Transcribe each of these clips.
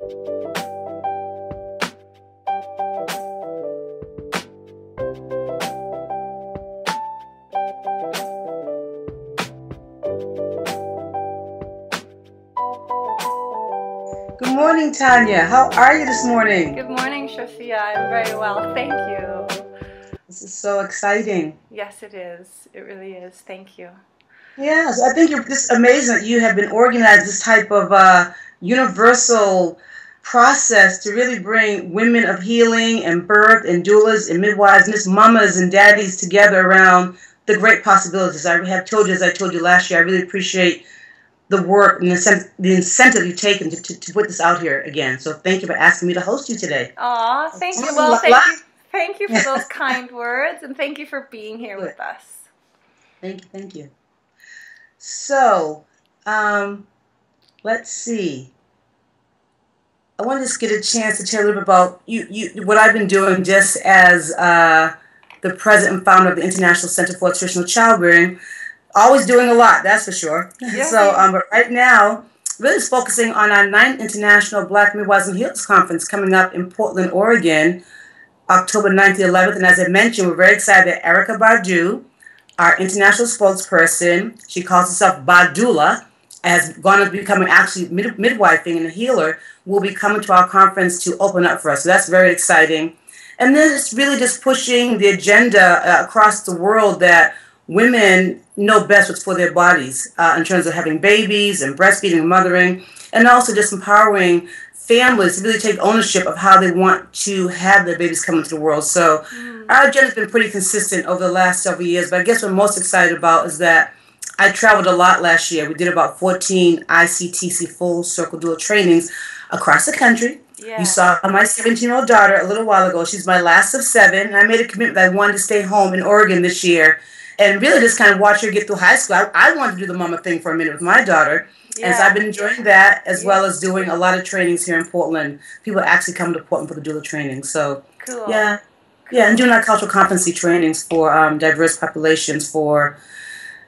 Good morning, Tanya. How are you this morning? Good morning, Shafia. I'm very well, thank you. This is so exciting. Yes, it is. It really is. Thank you. Yes, I think it's just amazing that you have been organized this type of universal process to really bring women of healing and birth and doulas and midwives and just mamas and daddies together around the great possibilities. I have told you, as I told you last year, I really appreciate the work and the incentive you've taken to put this out here again. So thank you for asking me to host you today. Aw, thank you. Well, thank you for those kind words, and thank you for being here with us. Thank you. So, let's see. I want to just get a chance to tell you a little bit about what I've been doing just as the president and founder of the International Center for Traditional Childbearing. Always doing a lot, that's for sure. Yes. So, but right now, really is focusing on our 9th International Black Midwives and Healers Conference coming up in Portland, Oregon, October 9th to 11th. And as I mentioned, we're very excited that Erica Badu, our international spokesperson, she calls herself Doula, has gone to becoming actually midwifing and a healer, will be coming to our conference to open up for us. So that's very exciting. And then it's really just pushing the agenda across the world that women know best what's for their bodies in terms of having babies and breastfeeding and mothering, and also just empowering families to really take ownership of how they want to have their babies come into the world. So our agenda has been pretty consistent over the last several years, but I guess what I'm most excited about is that I traveled a lot last year. We did about 14 ICTC full circle doula trainings across the country. Yeah. You saw my 17-year-old daughter a little while ago. She's my last of 7, and I made a commitment that I wanted to stay home in Oregon this year and really just kind of watch her get through high school. I wanted to do the mama thing for a minute with my daughter. Yeah. And so I've been enjoying that, as well as doing a lot of trainings here in Portland. People actually come to Portland for the doula training. So, cool. Yeah, and doing our cultural competency trainings for diverse populations, for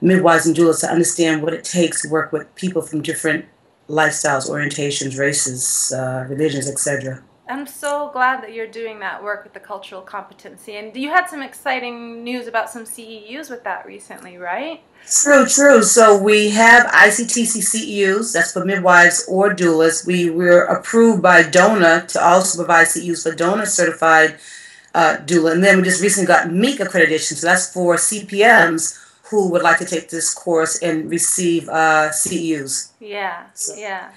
midwives and doulas to understand what it takes to work with people from different lifestyles, orientations, races, religions, etc. I'm so glad that you're doing that work with the cultural competency. And you had some exciting news about some CEUs with that recently, right? True. So we have ICTC CEUs, that's for midwives or doulas. We were approved by DONA to also provide CEUs for DONA certified doula. And then we just recently got MEEC accreditation, so that's for CPMs who would like to take this course and receive CEUs. Yeah. So I'm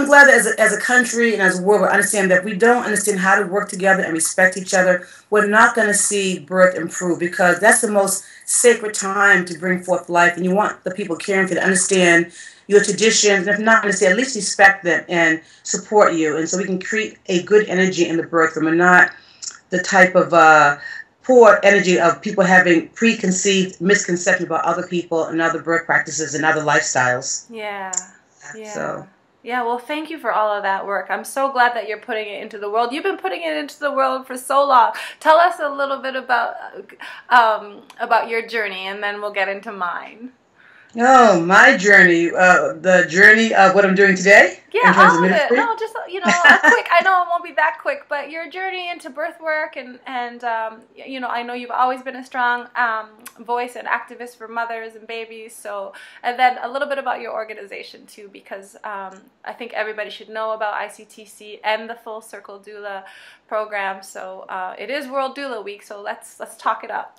glad that as a country and as a world, we understand that if we don't understand how to work together and respect each other, we're not going to see birth improve, because that's the most sacred time to bring forth life, and you want the people caring for you to understand your traditions, and if not understand, at least respect them and support you, and so we can create a good energy in the birth room and not the type of poor energy of people having preconceived misconceptions about other people and other birth practices and other lifestyles. Yeah. So. Yeah, well, thank you for all of that work. I'm so glad that you're putting it into the world. You've been putting it into the world for so long. Tell us a little bit about your journey, and then we'll get into mine. Oh, my journey, the journey of what I'm doing today? Yeah, all of it. No, just, a quick, I know it won't be that quick, but your journey into birth work and I know you've always been a strong voice and activist for mothers and babies. So, and then a little bit about your organization too, because I think everybody should know about ICTC and the Full Circle Doula program. So it is World Doula Week, so let's talk it up.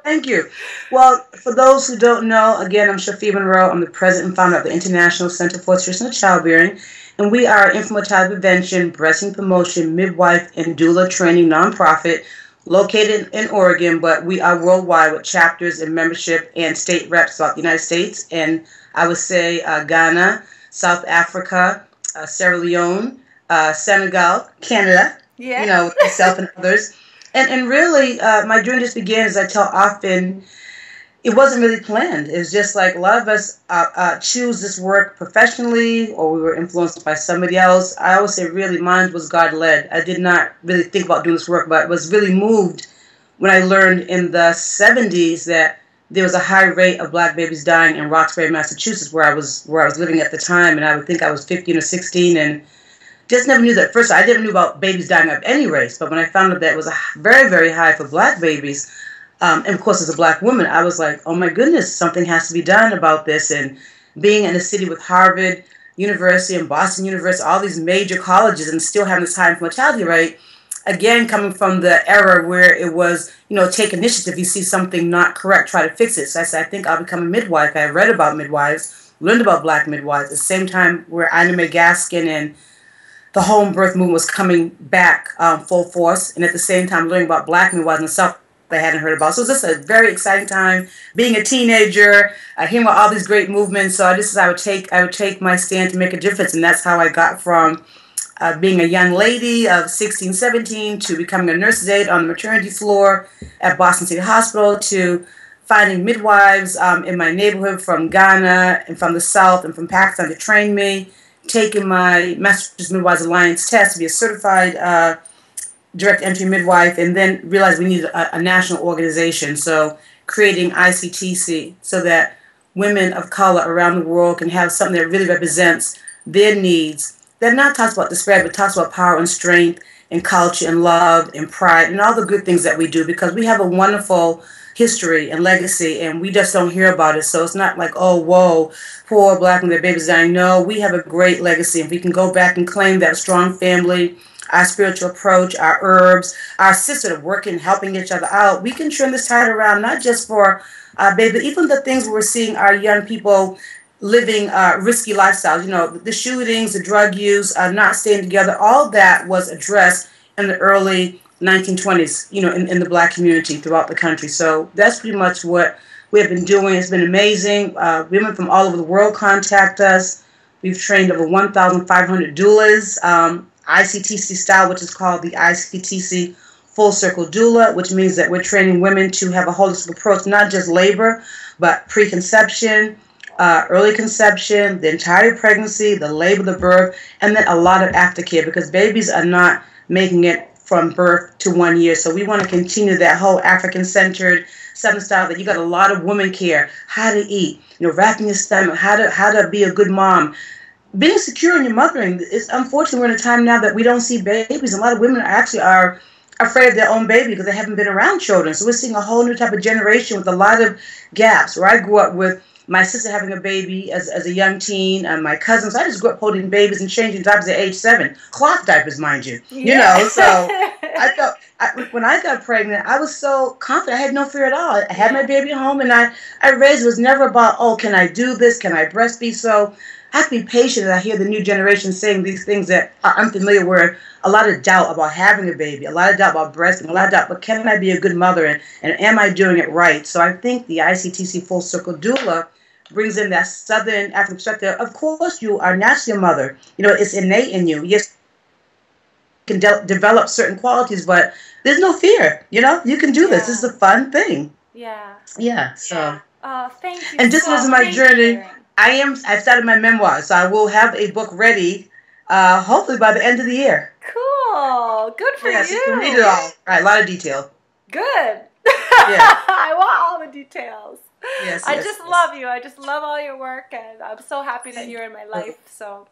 Thank you. Well, for those who don't know, again, I'm Shafia Monroe. I'm the president and founder of the International Center for Traditional Childbearing, and we are an infant prevention, breastfeeding promotion, midwife, and doula training nonprofit located in Oregon, but we are worldwide with chapters and membership and state reps throughout the United States, and I would say Ghana, South Africa, Sierra Leone, Senegal, Canada, with myself and others. And really, my journey just began, as I tell often, it wasn't really planned. It was just like a lot of us choose this work professionally, or we were influenced by somebody else. I always say really mine was God-led. I did not really think about doing this work, but was really moved when I learned in the 70s that there was a high rate of black babies dying in Roxbury, Massachusetts, where I was living at the time, and I would think I was 15 or 16, and just never knew that. First, I didn't know about babies dying of any race, but when I found out that it was very, very high for black babies, and of course as a black woman, I was like, oh my goodness, something has to be done about this. And being in a city with Harvard University and Boston University, all these major colleges, and still having this high mortality rate, again, coming from the era where it was, take initiative, you see something not correct, try to fix it. So I said, I think I'll become a midwife. I read about midwives, learned about black midwives, at the same time where Ina May Gaskin and the home birth movement was coming back full force, and at the same time learning about black midwives in the South I hadn't heard about. So it was just a very exciting time, being a teenager, hearing about all these great movements. So I would take my stand to make a difference, and that's how I got from being a young lady of 16, 17 to becoming a nurse's aide on the maternity floor at Boston City Hospital, to finding midwives in my neighborhood from Ghana and from the South and from Pakistan to train me, taking my Massachusetts Midwives Alliance test to be a certified direct entry midwife, and then realized we needed a national organization. So creating ICTC so that women of color around the world can have something that really represents their needs, that not talks about disparity, but talks about power and strength and culture and love and pride and all the good things that we do, because we have a wonderful history and legacy, and we just don't hear about it. So it's not like, oh, whoa, poor black and their babies dying. No, we have a great legacy. If we can go back and claim that strong family, our spiritual approach, our herbs, our sisterhood, working, helping each other out, we can turn this tide around, not just for our baby, but even the things we're seeing our young people living risky lifestyles, the shootings, the drug use, not staying together, all that was addressed in the early 1920s, in the black community throughout the country. So that's pretty much what we have been doing. It's been amazing. Women from all over the world contact us. We've trained over 1,500 doulas, ICTC style, which is called the ICTC Full Circle Doula, which means that we're training women to have a holistic approach, not just labor, but preconception, early conception, the entire pregnancy, the labor, the birth, and then a lot of aftercare, because babies are not making it from birth to 1 year. So we want to continue that whole African-centered Southern style, that you got a lot of woman care, how to eat, wrapping your stomach, how to be a good mom, being secure in your mothering. It's unfortunate we're in a time now that we don't see babies. A lot of women are afraid of their own baby because they haven't been around children. So we're seeing a whole new type of generation with a lot of gaps. Where I grew up with my sister having a baby as a young teen, and my cousins. I just grew up holding babies and changing diapers at age 7. Cloth diapers, mind you. So I felt, when I got pregnant, I was so confident. I had no fear at all. I had my baby at home, and I raised. It was never about, oh, can I do this? Can I breastfeed? So I have to be patient as I hear the new generation saying these things that are unfamiliar, where a lot of doubt about having a baby, a lot of doubt about breastfeeding, a lot of doubt, but can I be a good mother, and am I doing it right? So I think the ICTC Full Circle Doula brings in that Southern African perspective. Of course, you are naturally a mother. It's innate in you. Yes, you can develop certain qualities, but there's no fear. You can do this. This is a fun thing. Yeah. So. Oh, thank you. And this was my journey. I've started my memoir, so I will have a book ready, hopefully by the end of the year. Cool. Good for you. You can read it all. Right, a lot of detail. Good. Yeah. I want all the details. Yes. I just love you. I just love all your work, and I'm so happy that you're in my life. So,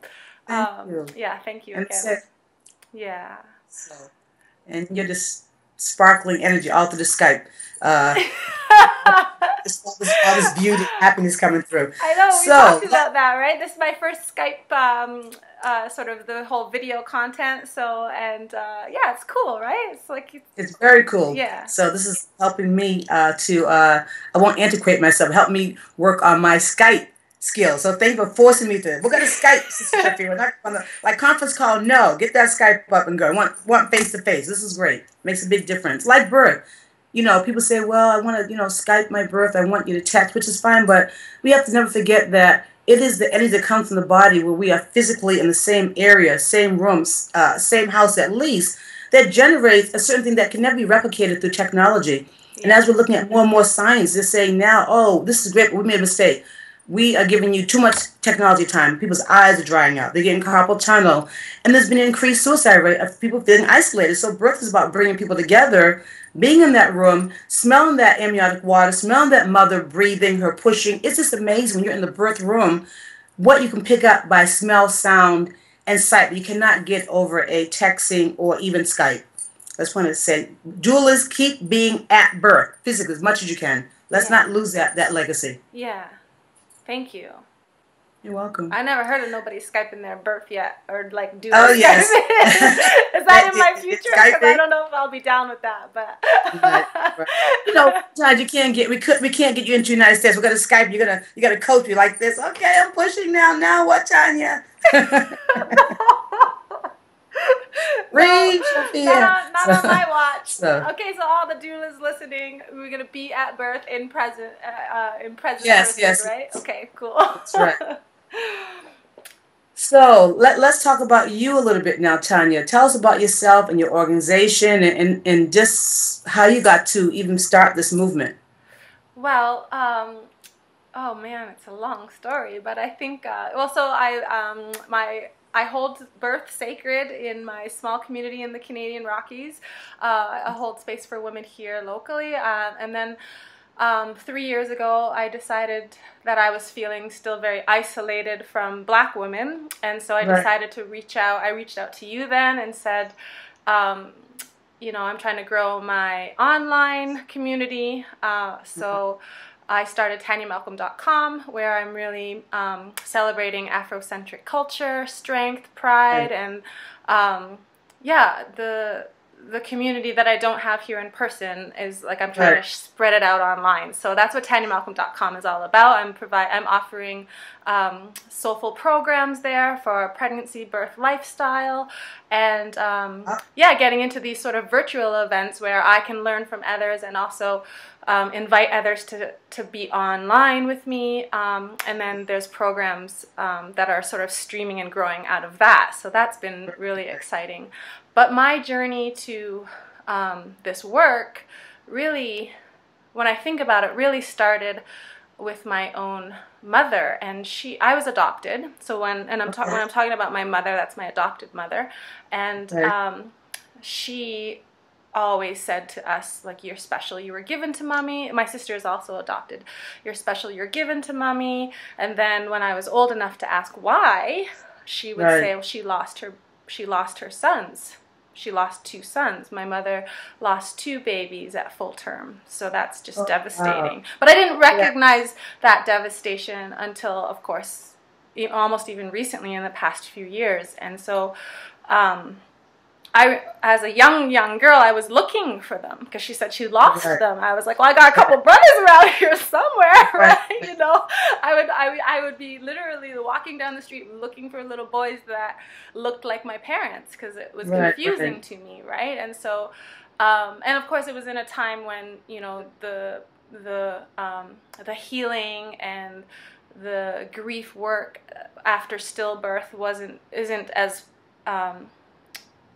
thank you. Yeah, thank you again. Yeah. So, and you're just sparkling energy all through the Skype. All this beauty, happiness coming through. I know, we talked about that, right? This is my first Skype, sort of the whole video content. So, and yeah, it's cool, right? It's like it's very cool. Yeah. So this is helping me I won't antiquate myself. Help me work on my Skype skills. So thank you for forcing me to. We're gonna Skype, Sister Shafia. We're not on the conference call. No, get that Skype up and go. Want face to face. This is great. Makes a big difference. Like birth. People say, well, I want to, Skype my birth. I want you to text, which is fine. But we have to never forget that it is the energy that comes from the body where we are physically in the same area, same rooms, same house at least, that generates a certain thing that can never be replicated through technology. Yeah. And as we're looking at more and more science, they're saying now, oh, this is great, but we made a mistake. We are giving you too much technology time. People's eyes are drying out. They're getting carpal tunnel. And there's been an increased suicide rate of people feeling isolated. So birth is about bringing people together, being in that room, smelling that amniotic water, smelling that mother breathing, her pushing. It's just amazing when you're in the birth room what you can pick up by smell, sound, and sight that you cannot get over a texting or even Skype. I just want to say, doulas, keep being at birth physically as much as you can. Let's not lose that legacy. Yeah. Thank you. You're welcome. I never heard of nobody Skyping their birth yet, or like doula. Oh yes. Is that in my future? Because I don't know if I'll be down with that, but right. You know, sometimes you can't get we can't get you into the United States. We're gonna Skype. You gotta coach me like this. Okay, I'm pushing now. Now what, Tanya? Read, Shafia. Not on my watch. Okay, so all the doulas listening, we're gonna be at birth in present, Yes, person, yes. right? Okay, cool. That's right. So let's talk about you a little bit now, Tanya. Tell us about yourself and your organization and just how you got to even start this movement. Well, oh man, it's a long story, but I think well, so I hold birth sacred in my small community in the Canadian Rockies. I hold space for women here locally, and then 3 years ago, I decided that I was feeling still very isolated from Black women, and so I decided to reach out. I reached out to you then and said, you know, I'm trying to grow my online community, so I started TanyaMalcolm.com, where I'm really celebrating Afrocentric culture, strength, pride, and yeah, the community that I don't have here in person is like I'm trying to spread it out online. So that's what TanyaMalcolm.com is all about. I'm offering soulful programs there for pregnancy, birth, lifestyle, and yeah, getting into these sort of virtual events where I can learn from others and also invite others to be online with me. And then there's programs that are sort of streaming and growing out of that. So that's been really exciting. But my journey to this work really, when I think about it, really started with my own mother, and I was adopted. So when I'm talking about my mother, that's my adopted mother, and she always said to us, like, you're special, you were given to mommy. My sister is also adopted. You're special, you're given to mommy. And then when I was old enough to ask why, she would say, well, she lost her sons. She lost 2 sons. My mother lost 2 babies at full term. So that's just devastating. But I didn't recognize that devastation until, of course, almost even recently in the past few years. And so as a young girl, I was looking for them because she said she lost them. I was like, well, I got a couple brothers around here somewhere, right? You know, I would be literally walking down the street looking for little boys that looked like my parents because it was confusing to me, right? And so, and of course, it was in a time when, you know, the healing and the grief work after stillbirth isn't as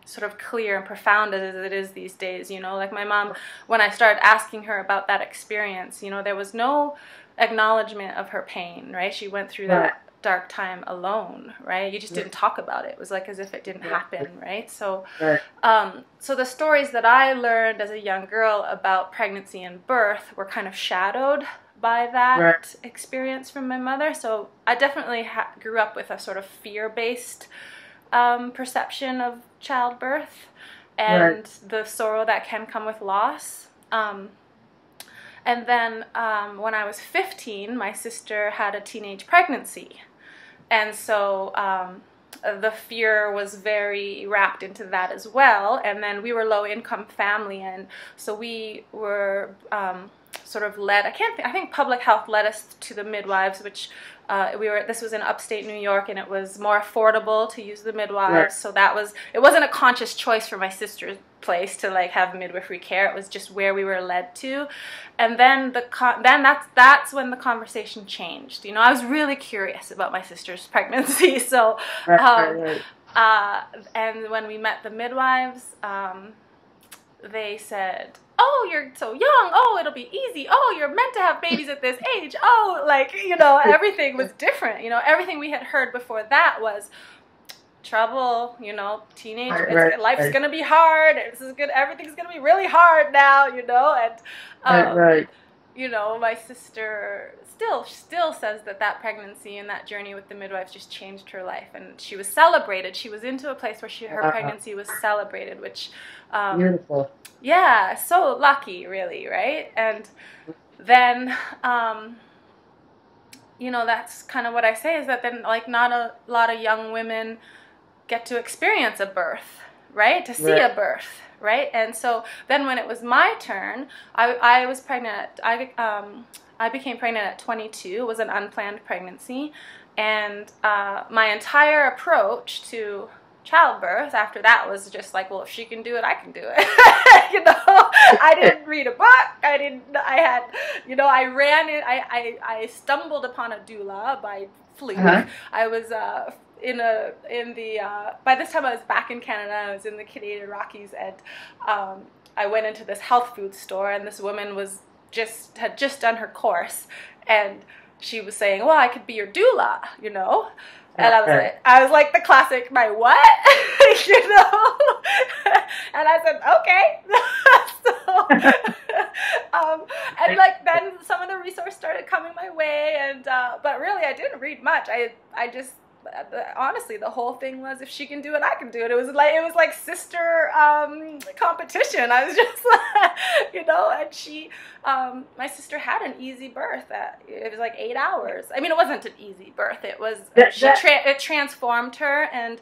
sort of clear and profound as it is these days, you know. Like my mom, when I started asking her about that experience, you know, there was no acknowledgement of her pain, right? She went through that dark time alone, right? You just didn't talk about it. It was like as if it didn't happen, right? So, so the stories that I learned as a young girl about pregnancy and birth were kind of shadowed by that experience from my mother. So I definitely grew up with a sort of fear-based perception of childbirth and the sorrow that can come with loss. And then when I was 15, my sister had a teenage pregnancy. And so the fear was very wrapped into that as well. And then we were low-income family, and so we were sort of led, I think public health led us to the midwives, which this was in upstate New York, and it was more affordable to use the midwives. So it wasn't a conscious choice for my sister's place to like have midwifery care. It was just where we were led to. And then that's when the conversation changed. You know, I was really curious about my sister's pregnancy. So and when we met the midwives, they said, oh, you're so young. Oh, it'll be easy. Oh, you're meant to have babies at this age. Oh, like, you know, everything was different. You know, everything we had heard before that was trouble, you know, teenage, life's right. going to be hard. This is good. Everything's going to be really hard now, you know, and, Right. you know, my sister still says that pregnancy and that journey with the midwives just changed her life, and she was celebrated. She was into a place where her pregnancy was celebrated, which, Beautiful. yeah, so lucky, really, right? And then, you know, that's kind of what I say, is that then, like, not a lot of young women get to experience a birth, right? To see a birth, right? And so then when it was my turn, I was pregnant. I became pregnant at 22. It was an unplanned pregnancy. And my entire approach to childbirth after that was just like, well, if she can do it, I can do it. You know, I didn't read a book. I stumbled upon a doula by fluke. I was by this time I was back in Canada. I was in the Canadian Rockies, and I went into this health food store, and this woman had just done her course, and she was saying, well, I could be your doula, you know. And I was like the classic, my what? You know? And I said, okay. And like then some of the resources started coming my way, and but really I didn't read much. I just honestly, the whole thing was, if she can do it, I can do it. It was like sister competition. I was just like, you know, and she, my sister had an easy birth. It was like 8 hours. I mean, it wasn't an easy birth. It was, it transformed her, and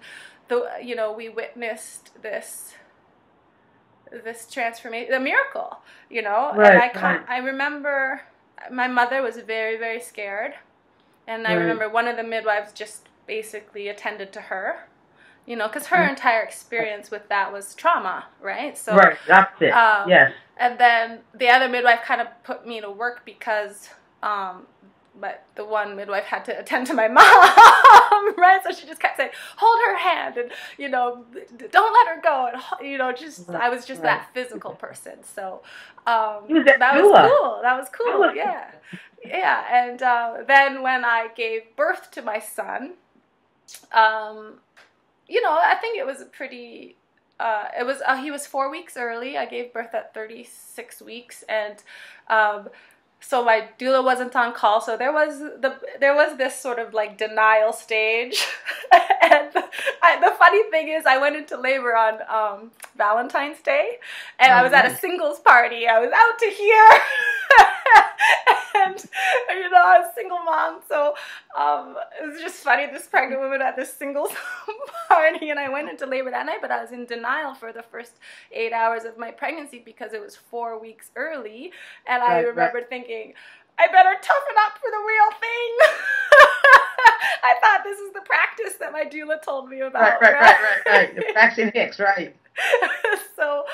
you know, we witnessed this transformation, a miracle, you know. And I remember my mother was very, very scared. And I remember one of the midwives just basically attended to her, you know, because her entire experience with that was trauma, right? So, that's it. Yes. And then the other midwife kind of put me to work because, but the one midwife had to attend to my mom, right? So she just kept saying, hold her hand, and, you know, don't let her go. And, you know, just, I was just that physical person. So that was cool. Yeah. Yeah. And then when I gave birth to my son, you know, I think it was a pretty, he was 4 weeks early. I gave birth at 36 weeks, and so my doula wasn't on call, so there was this sort of like denial stage. And the funny thing is, I went into labor on Valentine's Day, and I was at a singles party. I was out to here. And, you know, I was a single mom, so it was just funny, this pregnant woman at this singles party, and I went into labor that night, but I was in denial for the first 8 hours of my pregnancy because it was 4 weeks early, and I remember thinking, I better toughen up for the real thing. I thought this is the practice that my doula told me about. Right. The vaccine hicks, right. So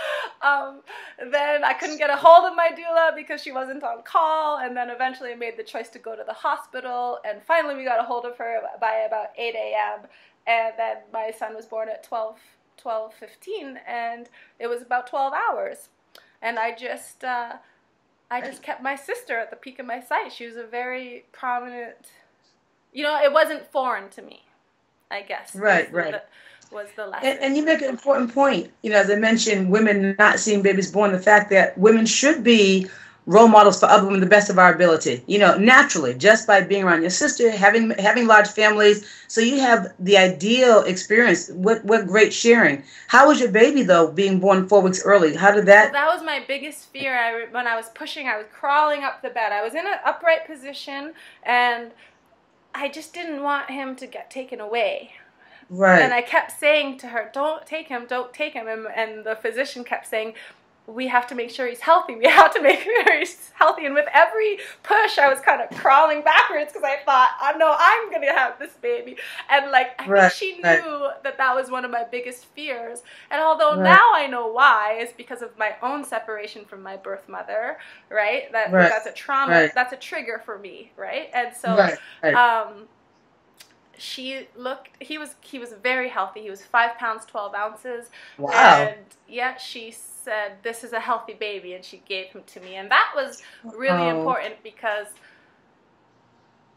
then I couldn't get a hold of my doula because she wasn't on call, and then eventually I made the choice to go to the hospital, and finally we got a hold of her by about 8 a.m. and then my son was born at 12:15, and it was about 12 hours, and I just kept my sister at the peak of my sight. She was a very prominent, you know, it wasn't foreign to me, I guess. Right. Was the lesson. And you make an important point. You know, as I mentioned, women not seeing babies born, the fact that women should be role models for other women the best of our ability. You know, naturally, just by being around your sister, having large families, so you have the ideal experience. What great sharing. How was your baby, though, being born 4 weeks early? How did that? Well, that was my biggest fear. When I was pushing, I was crawling up the bed. I was in an upright position, and I just didn't want him to get taken away. Right. And I kept saying to her, don't take him. And the physician kept saying, we have to make sure he's healthy. We have to make sure he's healthy. And with every push, I was kind of crawling backwards because I thought, I know I'm going to have this baby. And like, I think she knew that was one of my biggest fears. And although now I know why, it's because of my own separation from my birth mother, right? That's a trauma. That's a trigger for me, right? And so, he was very healthy. He was 5 pounds 12 ounces. Wow. And yet she said, this is a healthy baby, and she gave him to me. And that was really important because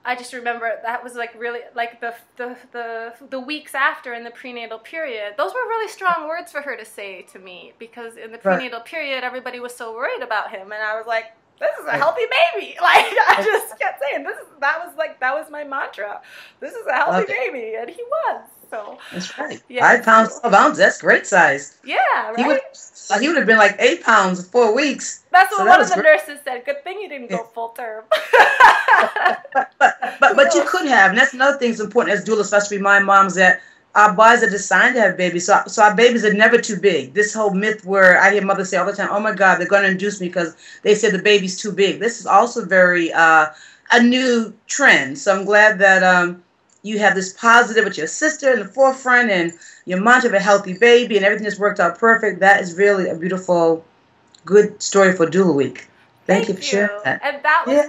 I just remember that was like really like the weeks after in the prenatal period. Those were really strong words for her to say to me, because in the prenatal period everybody was so worried about him, and I was like, this is a healthy baby. Like I just kept saying that was my mantra. This is a healthy baby, and he was. So that's right. Yeah, 5 pounds, 12 ounces. That's great size. Yeah, right. He would have been like 8 pounds 4 weeks. That's what one of the nurses said. Good thing you didn't go full term. but you could have. And that's another thing that's important as doulas, especially my moms, that our bodies are designed to have babies. So our babies are never too big. This whole myth where I hear mothers say all the time, oh my God, they're going to induce me because they said the baby's too big. This is also very a new trend. So I'm glad that you have this positive with your sister in the forefront, and your mantra of a healthy baby, and everything just worked out perfect. That is really a beautiful, good story for Doula Week. Thank you for sharing that. And that was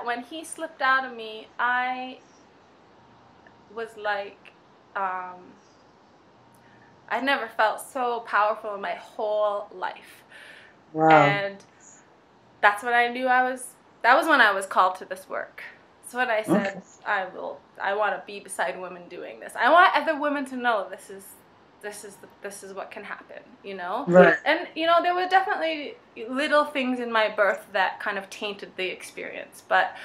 when he slipped out of me, I was like, I never felt so powerful in my whole life. Wow. And that's when I knew that was when I was called to this work. So when I said, I want to be beside women doing this. I want other women to know this is what can happen, you know? Right. And, you know, there were definitely little things in my birth that kind of tainted the experience, but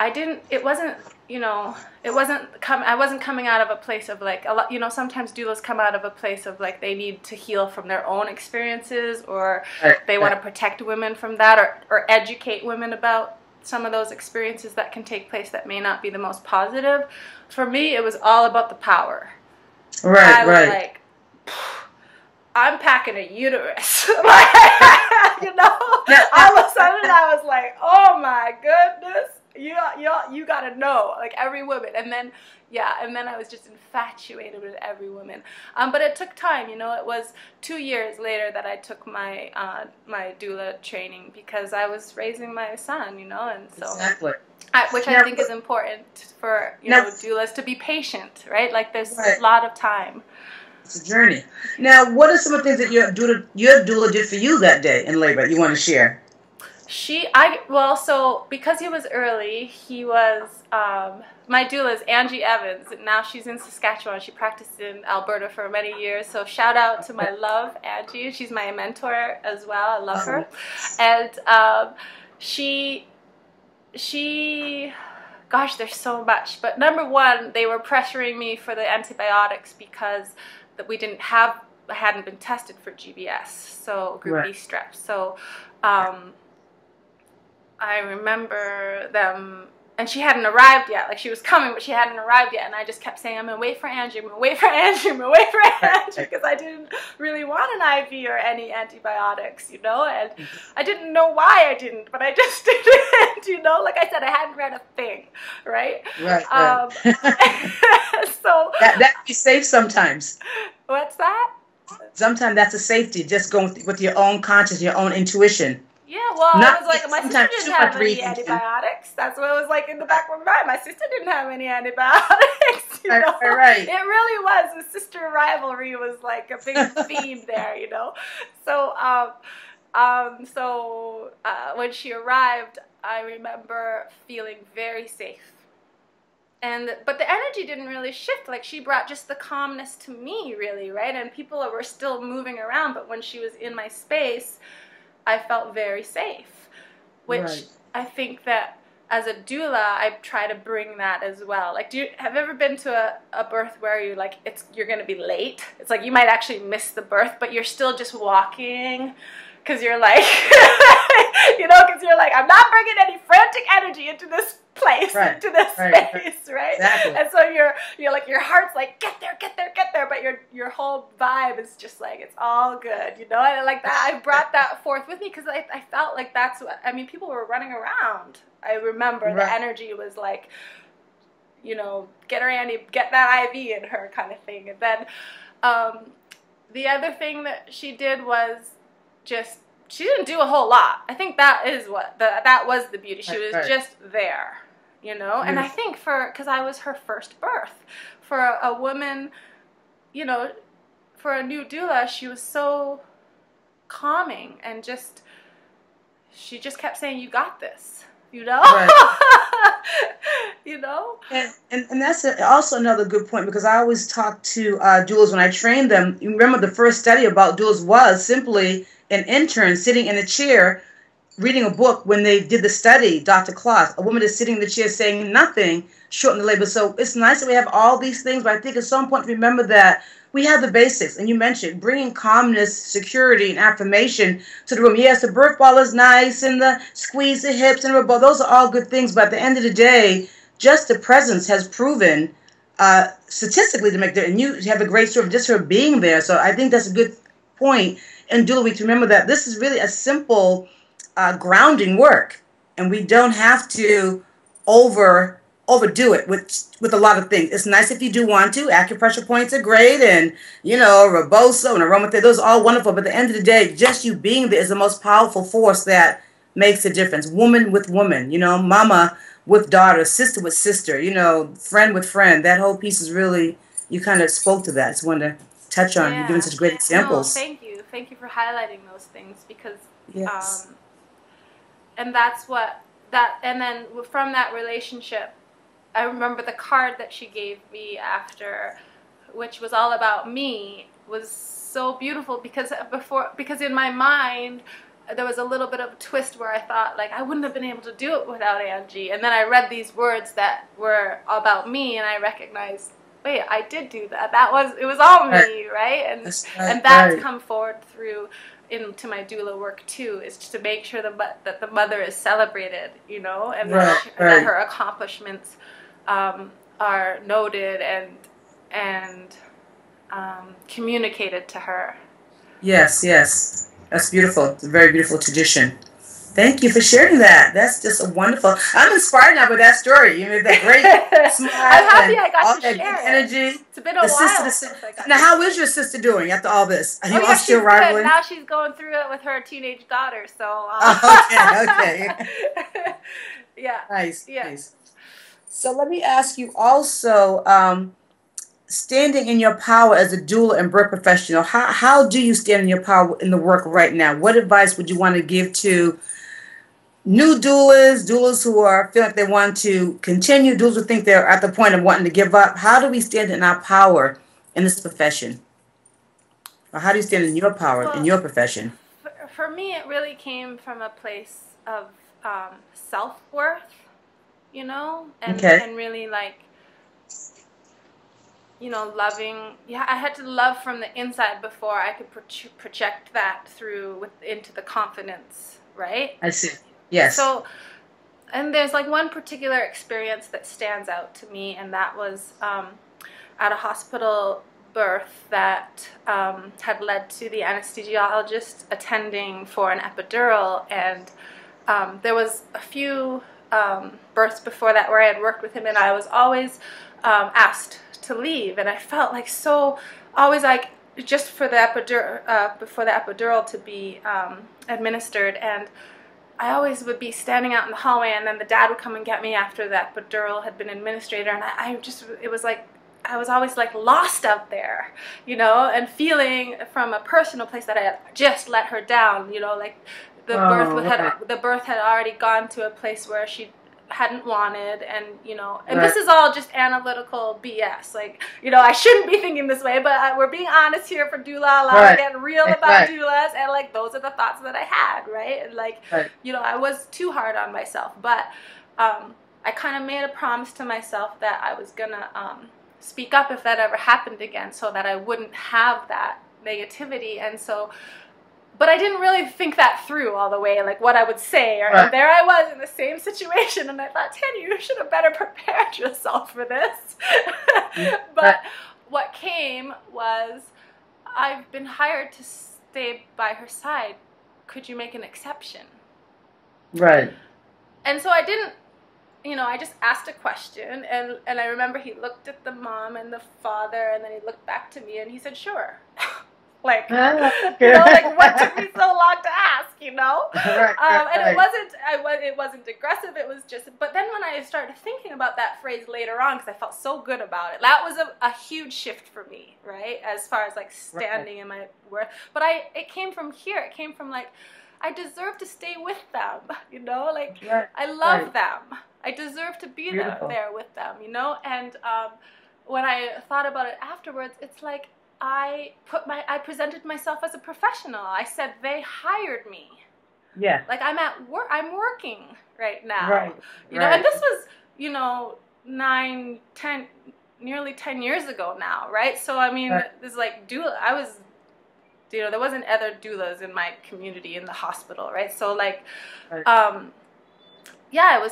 I wasn't coming out of a place of like, a lot, you know, sometimes doulas come out of a place of like they need to heal from their own experiences, or they want to protect women from that, or educate women about some of those experiences that can take place that may not be the most positive. For me, it was all about the power. Right, I was like, I'm packing a uterus. You know? All of a sudden I was like, oh my goodness, you gotta know, like every woman. And then I was just infatuated with every woman. But it took time, you know. It was 2 years later that I took my my doula training, because I was raising my son, you know, and so which I think is important for doulas to be patient, right? Like there's a lot of time. It's a journey. Now, what are some of the things that your doula did for you that day in labor you want to share? So because he was early, he was, my doula is Angie Evans, and now she's in Saskatchewan. She practiced in Alberta for many years, so shout out to my love, Angie. She's my mentor as well. I love her. And she, gosh, there's so much. But number one, they were pressuring me for the antibiotics because we hadn't been tested for GBS, so group B strep. So I remember them, and she hadn't arrived yet. Like she was coming, but she hadn't arrived yet. And I just kept saying, I'm going to wait for Angie, I'm going to wait for Angie, I'm going to wait for Angie, because I didn't really want an IV or any antibiotics, you know. And I didn't know why I didn't, but I just didn't, you know. Like I said, I hadn't read a thing, right? Right. So that can be safe sometimes. What's that? Sometimes that's a safety, just going with your own conscience, your own intuition. Yeah, well, I was like, my sister didn't have any antibiotics. That's what it was like in the back of my mind. My sister didn't have any antibiotics, you know? Right. It really was. The sister rivalry was like a big theme there, you know? So, when she arrived, I remember feeling very safe. But the energy didn't really shift. Like she brought just the calmness to me, really, right? And people were still moving around, but when she was in my space, I felt very safe, which I think that as a doula, I try to bring that as well. Like, have you ever been to a birth where you're going to be late? It's like you might actually miss the birth, but you're still just walking because you're like, you know, because you're like, I'm not bringing any frantic energy into this place, into this space, right? Exactly. And so you're like, your heart's like, get there, but your whole vibe is just like, it's all good, you know? And like that, I brought that forth with me because I felt like that's what, I mean, people were running around. I remember the energy was like, you know, get her Annie, get that IV in her kind of thing. And then the other thing that she did was she didn't do a whole lot. I think that is that was the beauty. She was just there, you know? And I think because I was her first birth, for a woman, you know, for a new doula, she was so calming and she just kept saying, you got this, you know? You know? And that's also another good point, because I always talk to doulas when I train them. You remember the first study about doulas was simply an intern sitting in a chair reading a book. When they did the study, Dr. Kloss, a woman is sitting in the chair saying nothing, shorten the labor. So it's nice that we have all these things, but I think it's so important to remember that we have the basics. And you mentioned bringing calmness, security, and affirmation to the room. Yes, the birth ball is nice, and the squeeze the hips, and the ball, those are all good things. But at the end of the day, just the presence has proven statistically to make that. And you have a great story of just her being there. So I think that's a good point in Doula Week to remember that this is really a simple grounding work, and we don't have to overdo it with a lot of things. It's nice if you do want to. Acupressure points are great, and rebozo and aromatherapy, those are all wonderful. But at the end of the day, just you being there is the most powerful force that makes a difference. Woman with woman, mama with daughter, sister with sister, friend with friend. That whole piece is really, you kind of spoke to that. I just wanted to touch on. You're giving such great examples. No, thank you for highlighting those things, because yes. And and then from that relationship, I remember the card that she gave me after, which was all about me, was so beautiful, because in my mind there was a little bit of a twist where I thought, like, I wouldn't have been able to do it without Angie. And then I read these words that were about me, and I recognized, wait, I did do that. It was all me, right? And that's come forward through into my doula work too, is to make sure that the mother is celebrated, and that her accomplishments are noted and communicated to her. Yes. That's beautiful. It's a very beautiful tradition. Thank you for sharing that. That's just a wonderful. I'm inspired now with that story. You know, that great smile. I'm happy I got all to that share energy. It's been a while. Now, how is your sister doing after all this? Are you all she's still rivaling? Good. Now she's going through it with her teenage daughter. So. Okay. Yeah. Nice. Yeah. Nice. So let me ask you also. Standing in your power as a doula and birth professional, how do you stand in your power in the work right now? What advice would you want to give to new doulas who are feel like they want to continue, doulas who think they're at the point of wanting to give up? How do we stand in our power in this profession? Or how do you stand in your power in your profession? For me, it really came from a place of self-worth, and really like, loving. Yeah, I had to love from the inside before I could project that into the confidence, right? I see. Yes. So, and there's like one particular experience that stands out to me, and that was at a hospital birth that had led to the anesthesiologist attending for an epidural, and there was a few births before that where I had worked with him, and I was always asked to leave, and I felt like always like just for the epidural to be administered, and I always would be standing out in the hallway, and then the dad would come and get me after the epidural had been administered, and it was like I was always like lost out there, and feeling from a personal place that I had just let her down, like the birth had already gone to a place where she hadn't wanted, and this is all just analytical BS, like I shouldn't be thinking this way, but we're being honest here for DOULA-LA. We're getting real about doulas, and like those are the thoughts that I had, right? And like I was too hard on myself, but I kind of made a promise to myself that I was gonna speak up if that ever happened again, so that I wouldn't have that negativity. And so, but I didn't really think that through all the way, like what I would say. And there I was in the same situation, and I thought, Tanya, you should have better prepared yourself for this. But what came was, I've been hired to stay by her side. Could you make an exception? Right. And so I didn't, I just asked a question, and I remember he looked at the mom and the father, and then he looked back to me, and he said, sure. Like, like what took me so long to ask, And it wasn't aggressive. It was just, but then when I started thinking about that phrase later on, because I felt so good about it, that was a huge shift for me, right? As far as like standing in my worth. But it came from here. It came from like, I deserve to stay with them, like I love them. I deserve to be Beautiful. there with them, you know? And when I thought about it afterwards, it's like I presented myself as a professional. I said they hired me. Yes. Like I'm at work, I'm working right now. Right. You know, and this was, you know, 9, 10, nearly 10 years ago now, right? So I mean, this is like doula. I was, you know, there wasn't other doulas in my community in the hospital, right? So like, yeah,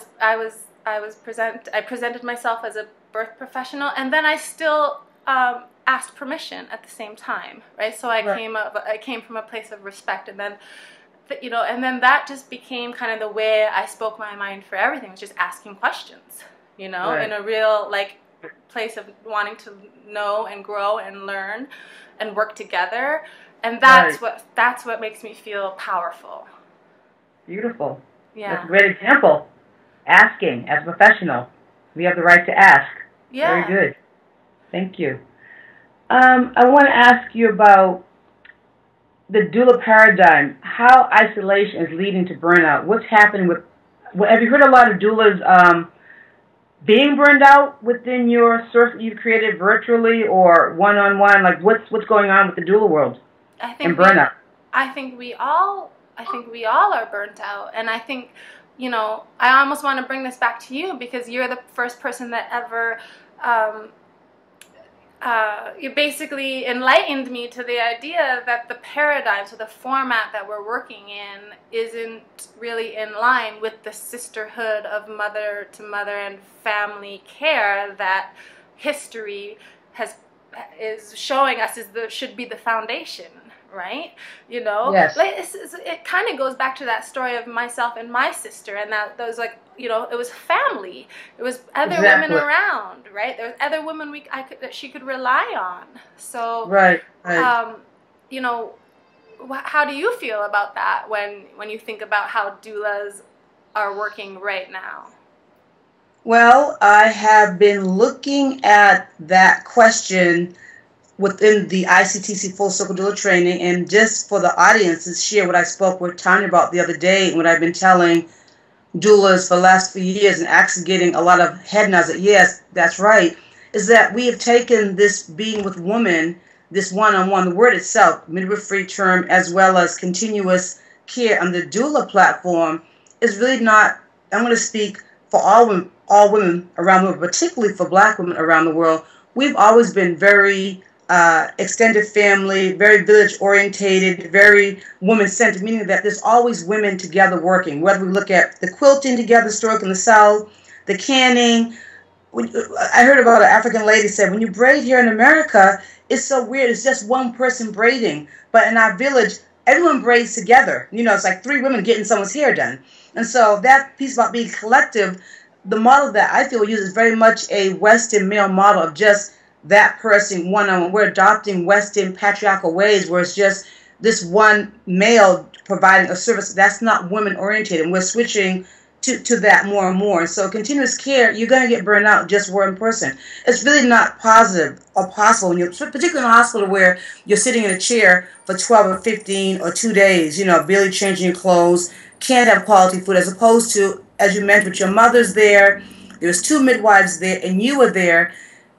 I presented myself as a birth professional, and then I still asked permission at the same time, right? So I came from a place of respect, and then, you know, and then that just became kind of the way I spoke my mind for everything, was just asking questions, you know, in a real like place of wanting to know and grow and learn and work together, and that's what makes me feel powerful. Beautiful. Yeah. That's a great example. Asking as a professional. We have the right to ask. Yeah. Very good. Thank you. I want to ask you about the doula paradigm. How isolation is leading to burnout. What's happening with... have you heard a lot of doulas being burned out within your source that you've created virtually or one-on-one? Like, what's going on with the doula world and burnout? I think we all are burnt out, and I think, you know, I almost want to bring this back to you because you're the first person that ever you basically enlightened me to the idea that the paradigm, so the format that we're working in, isn't really in line with the sisterhood of mother to mother and family care that history is showing us should be the foundation. Right? You know, yes. Like it kind of goes back to that story of myself and my sister, and that was like, you know, it was family. It was other women around, right? There was other women that she could rely on. So, you know, how do you feel about that when you think about how doulas are working right now? Well, I have been looking at that question within the ICTC Full Circle Doula training, and just for the audience to share what I spoke with Tanya about the other day, and what I've been telling doulas for the last few years, and actually getting a lot of head nods that yes, that's right, is that we have taken this being with women, this one-on-one, the word itself, midwifery term, as well as continuous care on the doula platform, is really not, I'm going to speak for all women around the world, particularly for Black women around the world. We've always been very extended family, very village orientated, very woman centered, meaning that there's always women together working, whether we look at the quilting together, stroke in the South, the canning. I heard about an African lady said, when you braid here in America, it's so weird. It's just one person braiding. But in our village, everyone braids together. You know, it's like 3 women getting someone's hair done. And so that piece about being collective, the model that I feel uses very much a Western male model of just that person one-on-one. We're adopting Western patriarchal ways where it's just this one male providing a service that's not women oriented, and we're switching to that more and more. And so continuous care, you're going to get burned out just one person. It's really not positive or possible when you're, particularly in a hospital where you're sitting in a chair for 12 or 15 or 2 days, you know, barely changing your clothes, can't have quality food, as opposed to, as you mentioned, your mother's there, there's 2 midwives there, and you were there.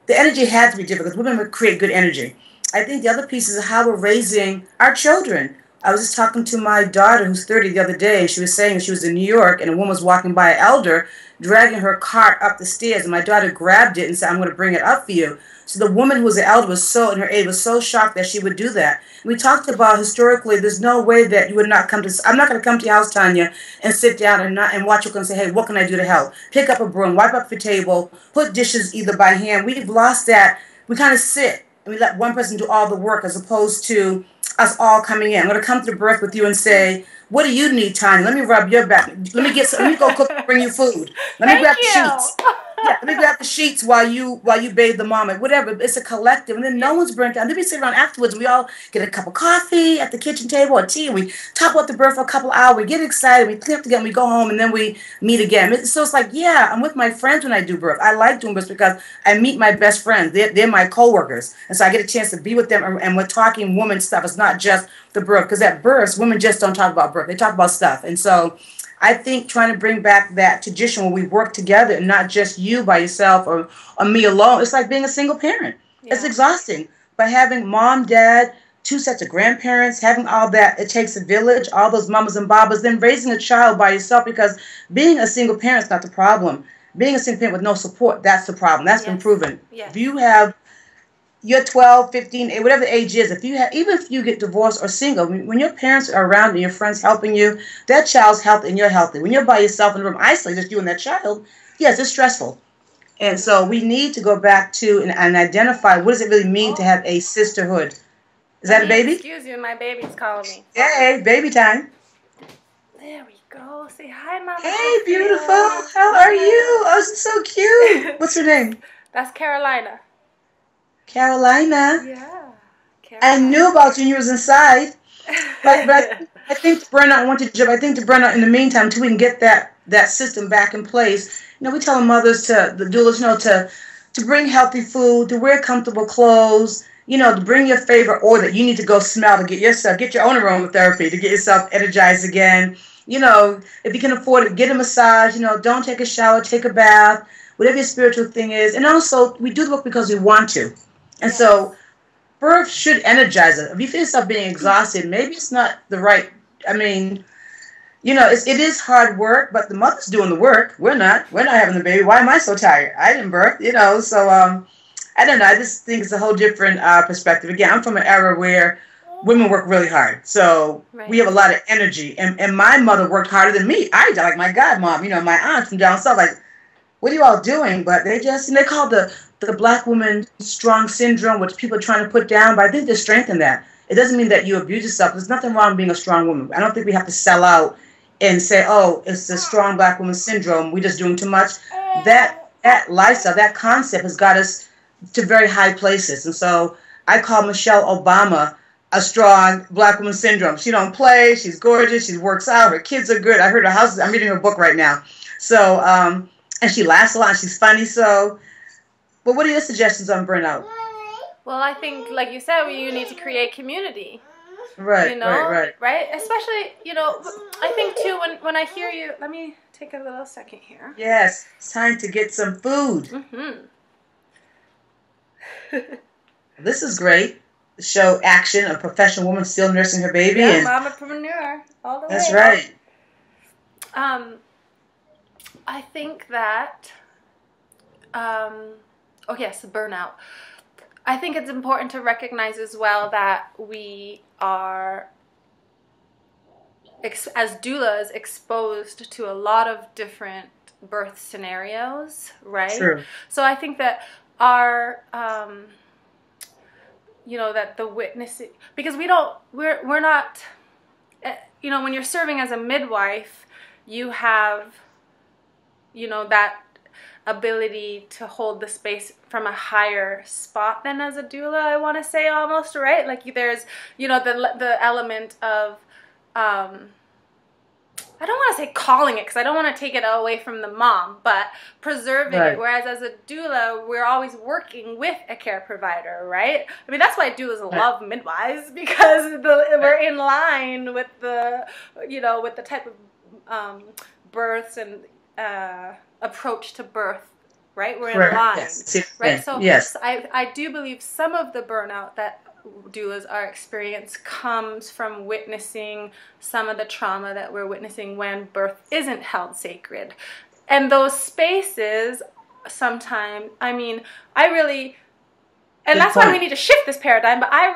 The energy had to be different because women would create good energy. I think the other piece is how we're raising our children. I was just talking to my daughter, who's 30, the other day, and she was saying she was in New York, and a woman was walking by an elder, dragging her cart up the stairs, and my daughter grabbed it and said, I'm going to bring it up for you. So the woman who was the elder was so, in her age, was so shocked that she would do that. We talked about historically, there's no way that you would not come to, I'm not going to come to your house, Tanya, and sit down and watch you and say, hey, what can I do to help? Pick up a broom, wipe up your table, put dishes either by hand. We've lost that. We kind of sit and we let one person do all the work as opposed to us all coming in. I'm going to come to the birth with you and say, what do you need, Tanya? Let me rub your back. Let me go cook and bring you food. Let me grab the sheets. Yeah, let me grab the sheets while you bathe the mom, whatever. It's a collective, and then no one's burnt out. Then we sit around afterwards, and we all get a cup of coffee at the kitchen table or tea, and we talk about the birth for a couple of hours. We get excited, we clean up together, and we go home, and then we meet again. So it's like, yeah, I'm with my friends when I do birth. I like doing birth because I meet my best friends. They're my coworkers, and so I get a chance to be with them, and we're talking woman stuff. It's not just the birth, because at birth, women just don't talk about birth. They talk about stuff, and so I think trying to bring back that tradition where we work together and not just you by yourself or me alone. It's like being a single parent. Yeah. It's exhausting. By having mom, dad, two sets of grandparents, having all that, it takes a village, all those mamas and babas, then raising a child by yourself, because being a single parent is not the problem. Being a single parent with no support, that's the problem. That's been proven. Yes. If you have, you're 12, 15, whatever the age is, even if you get divorced or single, when your parents are around and your friends helping you, that child's healthy and you're healthy. When you're by yourself in the room, isolated, just you and that child, yes, it's stressful. And so we need to go back to and identify, what does it really mean to have a sisterhood? Is that a baby? Excuse you, my baby's calling me. Hey, baby time. There we go. Say hi, Mama. Hey, beautiful. How are you? Oh, she's so cute. What's her name? That's Carolina. Carolina. Yeah. Carolina. I knew about you when you was inside. But I think to burn out, I think to burn out in the meantime, until we can get that system back in place. You know, we tell mothers, the doulas, you know, to bring healthy food, to wear comfortable clothes, you know, to bring your favorite oil that you need to go smell to get your own aromatherapy, to get yourself energized again. You know, if you can afford it, get a massage, you know, don't take a shower, take a bath, whatever your spiritual thing is. And also, we do the work because we want to. And so, birth should energize us. If you feel yourself being exhausted, maybe it's not the right, I mean, you know, it is hard work, but the mother's doing the work. We're not having the baby. Why am I so tired? I didn't birth, you know, so, I don't know. I just think it's a whole different perspective. Again, I'm from an era where women work really hard. So we have a lot of energy. And my mother worked harder than me. I like my godmom, you know, my aunt from down south, like, what are you all doing? But they just, and they call the black woman strong syndrome, which people are trying to put down. But I think there's strength in that. It doesn't mean that you abuse yourself. There's nothing wrong with being a strong woman. I don't think we have to sell out and say, oh, it's the strong black woman syndrome. We're just doing too much. That lifestyle, that concept has got us to very high places. And so I call Michelle Obama a strong black woman syndrome. She don't play. She's gorgeous. She works out. Her kids are good. I heard her house. I'm reading her book right now. So, and she laughs a lot. And she's funny. So, but what are your suggestions on burnout? Well, I think, like you said, you need to create community. Right, you know, right? Especially, you know, I think too, when I hear you, let me take a little second here. Yes, it's time to get some food. Mm-hmm. This is great. Show action, a professional woman still nursing her baby. Yeah, and mamapreneur, all the way. That's right. I think that, yes, burnout. I think it's important to recognize as well that we are, as doulas, exposed to a lot of different birth scenarios, right? True. So I think that our, you know, that the witnessing, because we're not, you know, when you're serving as a midwife, you have, you know, that ability to hold the space from a higher spot than as a doula, I want to say, almost, right? Like there's, you know, the element of, I don't want to say calling it, because I don't want to take it away from the mom, but preserving it. Whereas as a doula, we're always working with a care provider, right? I mean, that's why doulas love midwives, because we're in line with the, you know, with the type of births and approach to birth, right? We're in line, right? So yes. I do believe some of the burnout that doulas are experiencing comes from witnessing some of the trauma that we're witnessing when birth isn't held sacred. And those spaces sometimes, I mean, and that's why we need to shift this paradigm, but I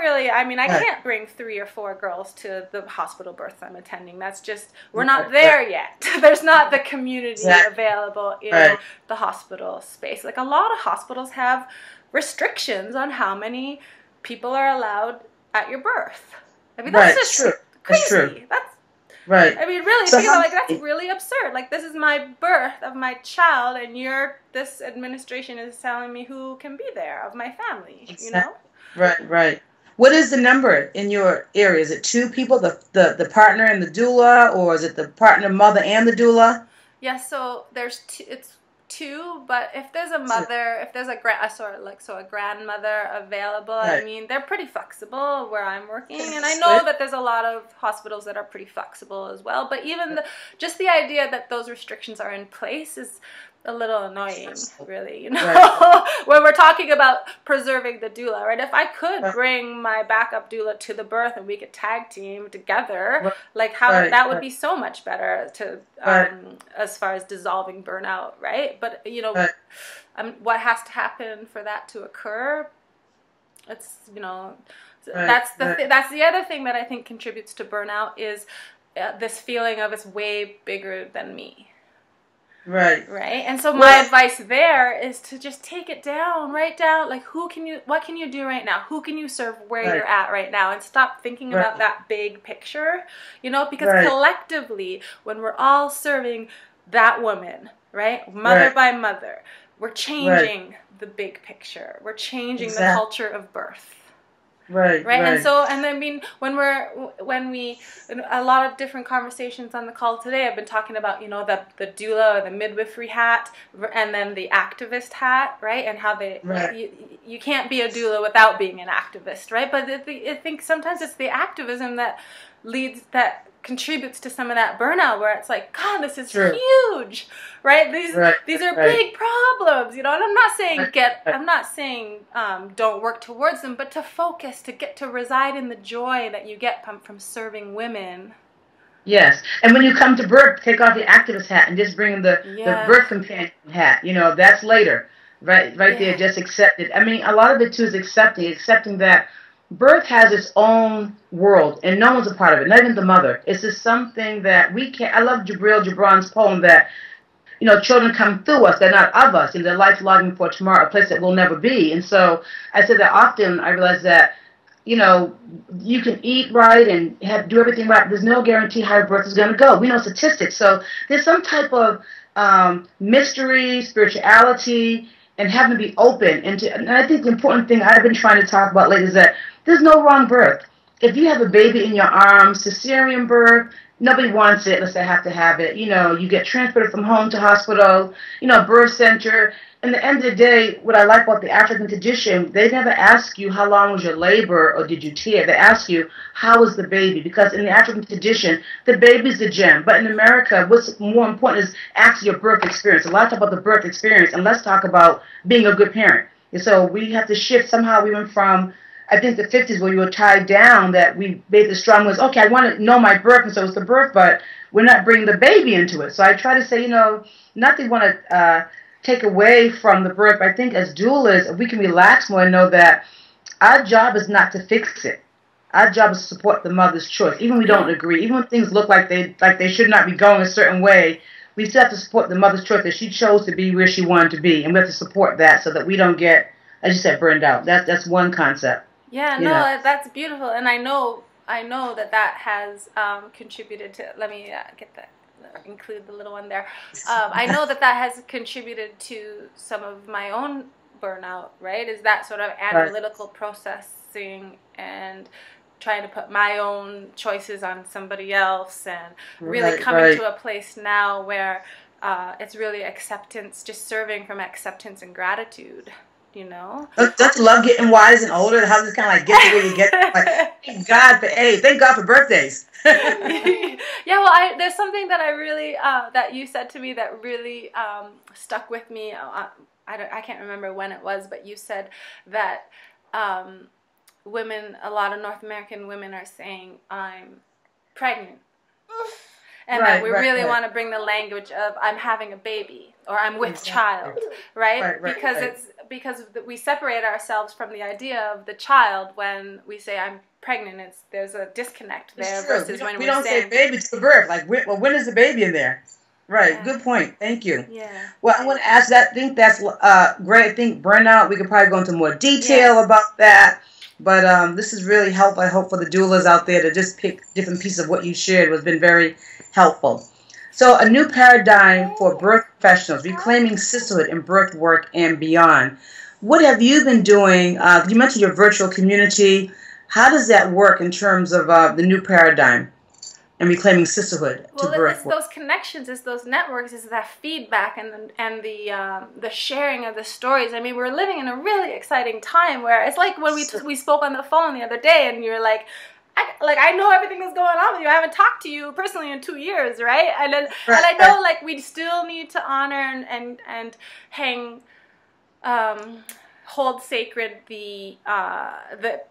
can't bring 3 or 4 girls to the hospital births I'm attending. That's just, we're not there yet. There's not the community available in the hospital space. Like a lot of hospitals have restrictions on how many people are allowed at your birth. I mean, that's just crazy. That's true. I mean, really, think about it, like, that's really absurd. Like, this is my birth of my child, and this administration is telling me who can be there of my family, you know? Right. What is the number in your area? Is it 2 people, the partner and the doula, or is it the partner, mother, and the doula? Yeah, so there's too, but if there's a mother, if there's a grandmother available, I mean, they're pretty flexible where I'm working, and I know that there's a lot of hospitals that are pretty flexible as well, but even just the idea that those restrictions are in place is a little annoying, really, you know, when we're talking about preserving the doula, right? If I could bring my backup doula to the birth and we could tag team together, like how that would be so much better to, as far as dissolving burnout, right? But, you know, what has to happen for that to occur? It's, you know, that's the other thing that I think contributes to burnout is this feeling of it's way bigger than me. Right. And so my advice there is to just take it down, write down, like, what can you do right now? Who can you serve where you're at right now? And stop thinking about that big picture, you know, because collectively, when we're all serving that woman, right, mother by mother, we're changing the big picture. We're changing the culture of birth. Right. And so, and I mean, when we, a lot of different conversations on the call today, I've been talking about, you know, the doula or the midwifery hat, and then the activist hat, right? And how you can't be a doula without being an activist, right? But I think sometimes it's the activism that contributes to some of that burnout, where it's like, God, this is huge, right? These are big problems, you know. And I'm not saying don't work towards them, but to focus, to get to reside in the joy that you get from serving women. Yes, and when you come to birth, take off the activist hat and just bring the birth companion hat. You know, that's later, right there. Just accept it. I mean, a lot of it too is accepting that birth has its own world, and no one's a part of it, not even the mother. It's just something that we can't. I love Jabril Gibran's poem that, you know, children come through us, they're not of us, and their life longing for tomorrow, a place that will never be. And so I said that often. I realize that, you know, you can eat right and do everything right. There's no guarantee how your birth is going to go. We know statistics. So there's some type of mystery, spirituality, and having to be open. And I think the important thing I've been trying to talk about lately is that there's no wrong birth. If you have a baby in your arms, cesarean birth, nobody wants it unless they have to have it. You know, you get transported from home to hospital, you know, birth center. In the end of the day, what I like about the African tradition, they never ask you how long was your labor or did you tear. They ask you, how was the baby? Because in the African tradition, the baby's the gem. But in America, what's more important is actually your birth experience. A lot of talk about the birth experience, and let's talk about being a good parent. And so we have to shift. Somehow we went from, I think, the 50s where you were tied down, that we made the strong was, okay, I want to know my birth, and so it's the birth, but we're not bringing the baby into it. So I try to say, you know, not that we want to take away from the birth, but I think as doulas, we can relax more and know that our job is not to fix it. Our job is to support the mother's choice. Even when we don't agree, even when things look like they should not be going a certain way, we still have to support the mother's choice that she chose to be where she wanted to be, and we have to support that so that we don't get, as you said, burned out. That's one concept. Yeah, no, that's beautiful, and I know that has contributed to. Let me get that. Include the little one there. I know that has contributed to some of my own burnout, right? Is that sort of analytical processing and trying to put my own choices on somebody else, and really coming to a place now where it's really acceptance, just serving from acceptance and gratitude. You know, don't you love getting wise and older? How this kind of like get the way you get? Like, thank God for birthdays. Yeah, well, there's something that I really that you said to me that really stuck with me. I can't remember when it was, but you said that women, a lot of North American women, are saying I'm pregnant. And that we really want to bring the language of I'm having a baby or I'm with child, right? Because we separate ourselves from the idea of the child when we say I'm pregnant. There's a disconnect there versus when we don't say baby to the birth. Like, when is the baby in there? Right. Yeah. Good point. Thank you. Yeah. Well, I want to ask that. I think that's great. I think burnout, we could probably go into more detail about that. But this is really helpful. I hope for the doulas out there to just pick different pieces of what you shared has been very helpful. So a new paradigm for birth professionals, reclaiming sisterhood in birth work and beyond. What have you been doing? You mentioned your virtual community. How does that work in terms of the new paradigm? and reclaiming sisterhood to Well, birth it's work. those connections, it's those networks, it's that feedback and the sharing of the stories. I mean, we're living in a really exciting time where it's like when we spoke on the phone the other day, and you're like, I know everything that's going on with you. I haven't talked to you personally in 2 years, right? And then and I know like we still need to honor and hang. Hold sacred the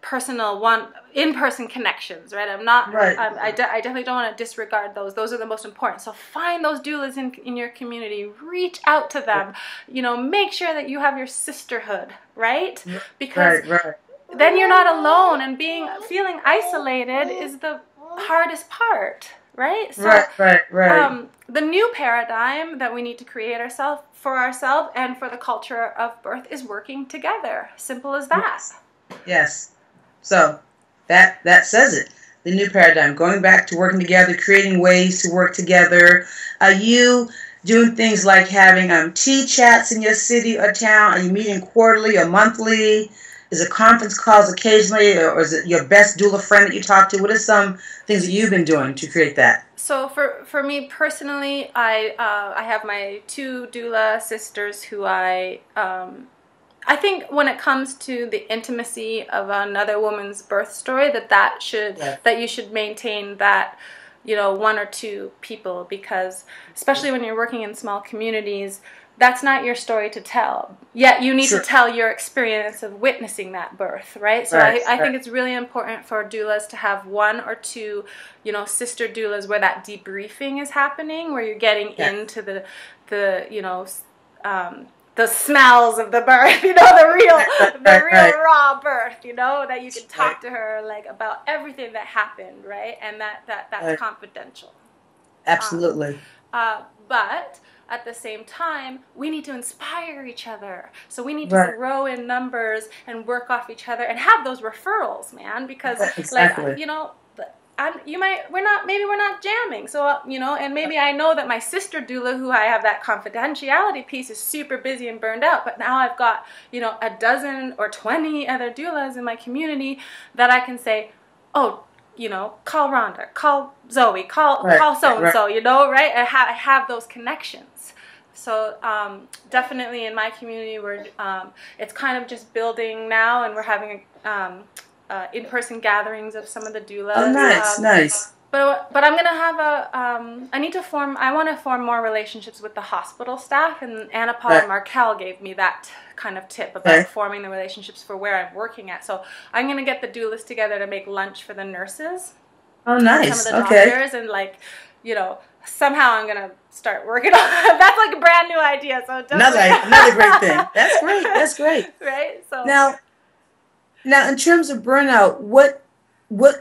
personal in-person connections, right? I'm not, I definitely don't want to disregard those. Those are the most important. So find those doulas in your community, reach out to them, you know, make sure that you have your sisterhood, right? Because then you're not alone, and feeling isolated is the hardest part. Right? So, the new paradigm that we need to create for ourselves and for the culture of birth is working together. Simple as that. Yes. So that says it. The new paradigm, going back to working together, creating ways to work together. Are you doing things like having tea chats in your city or town? Are you meeting quarterly or monthly? Is it conference calls occasionally, or is it your best doula friend that you talk to? What are some things that you've been doing to create that? So for me personally, I have my 2 doula sisters who I think when it comes to the intimacy of another woman's birth story, that you should maintain that, you know, 1 or 2 people, because especially when you're working in small communities, that's not your story to tell. Yet you need to tell your experience of witnessing that birth, right? So I think it's really important for doulas to have 1 or 2, you know, sister doulas where that debriefing is happening, where you're getting into the you know, the smells of the birth, you know, the real raw birth, you know, that you can talk to her like about everything that happened, right? And that's confidential. Absolutely. But at the same time, we need to inspire each other. So we need to grow in numbers and work off each other and have those referrals, man. Because like, you know, maybe we're not jamming. So, you know, and maybe I know that my sister doula, who I have that confidentiality piece, is super busy and burned out. But now I've got, you know, a dozen or 20 other doulas in my community that I can say, oh, you know, call Rhonda, call Zoe, call so-and-so, you know, right? I have those connections. So definitely in my community, it's kind of just building now, and we're having in-person gatherings of some of the doulas. Oh, nice. But I'm gonna have I want to form more relationships with the hospital staff, and Anna Paula Markel gave me that kind of tip about forming the relationships for where I'm working at. So I'm gonna get the doulas together to make lunch for the nurses. Oh, nice. Some of the doctors, and like, you know, somehow I'm gonna start working on that's like a brand new idea. So another great thing. That's great. Right. So now in terms of burnout, what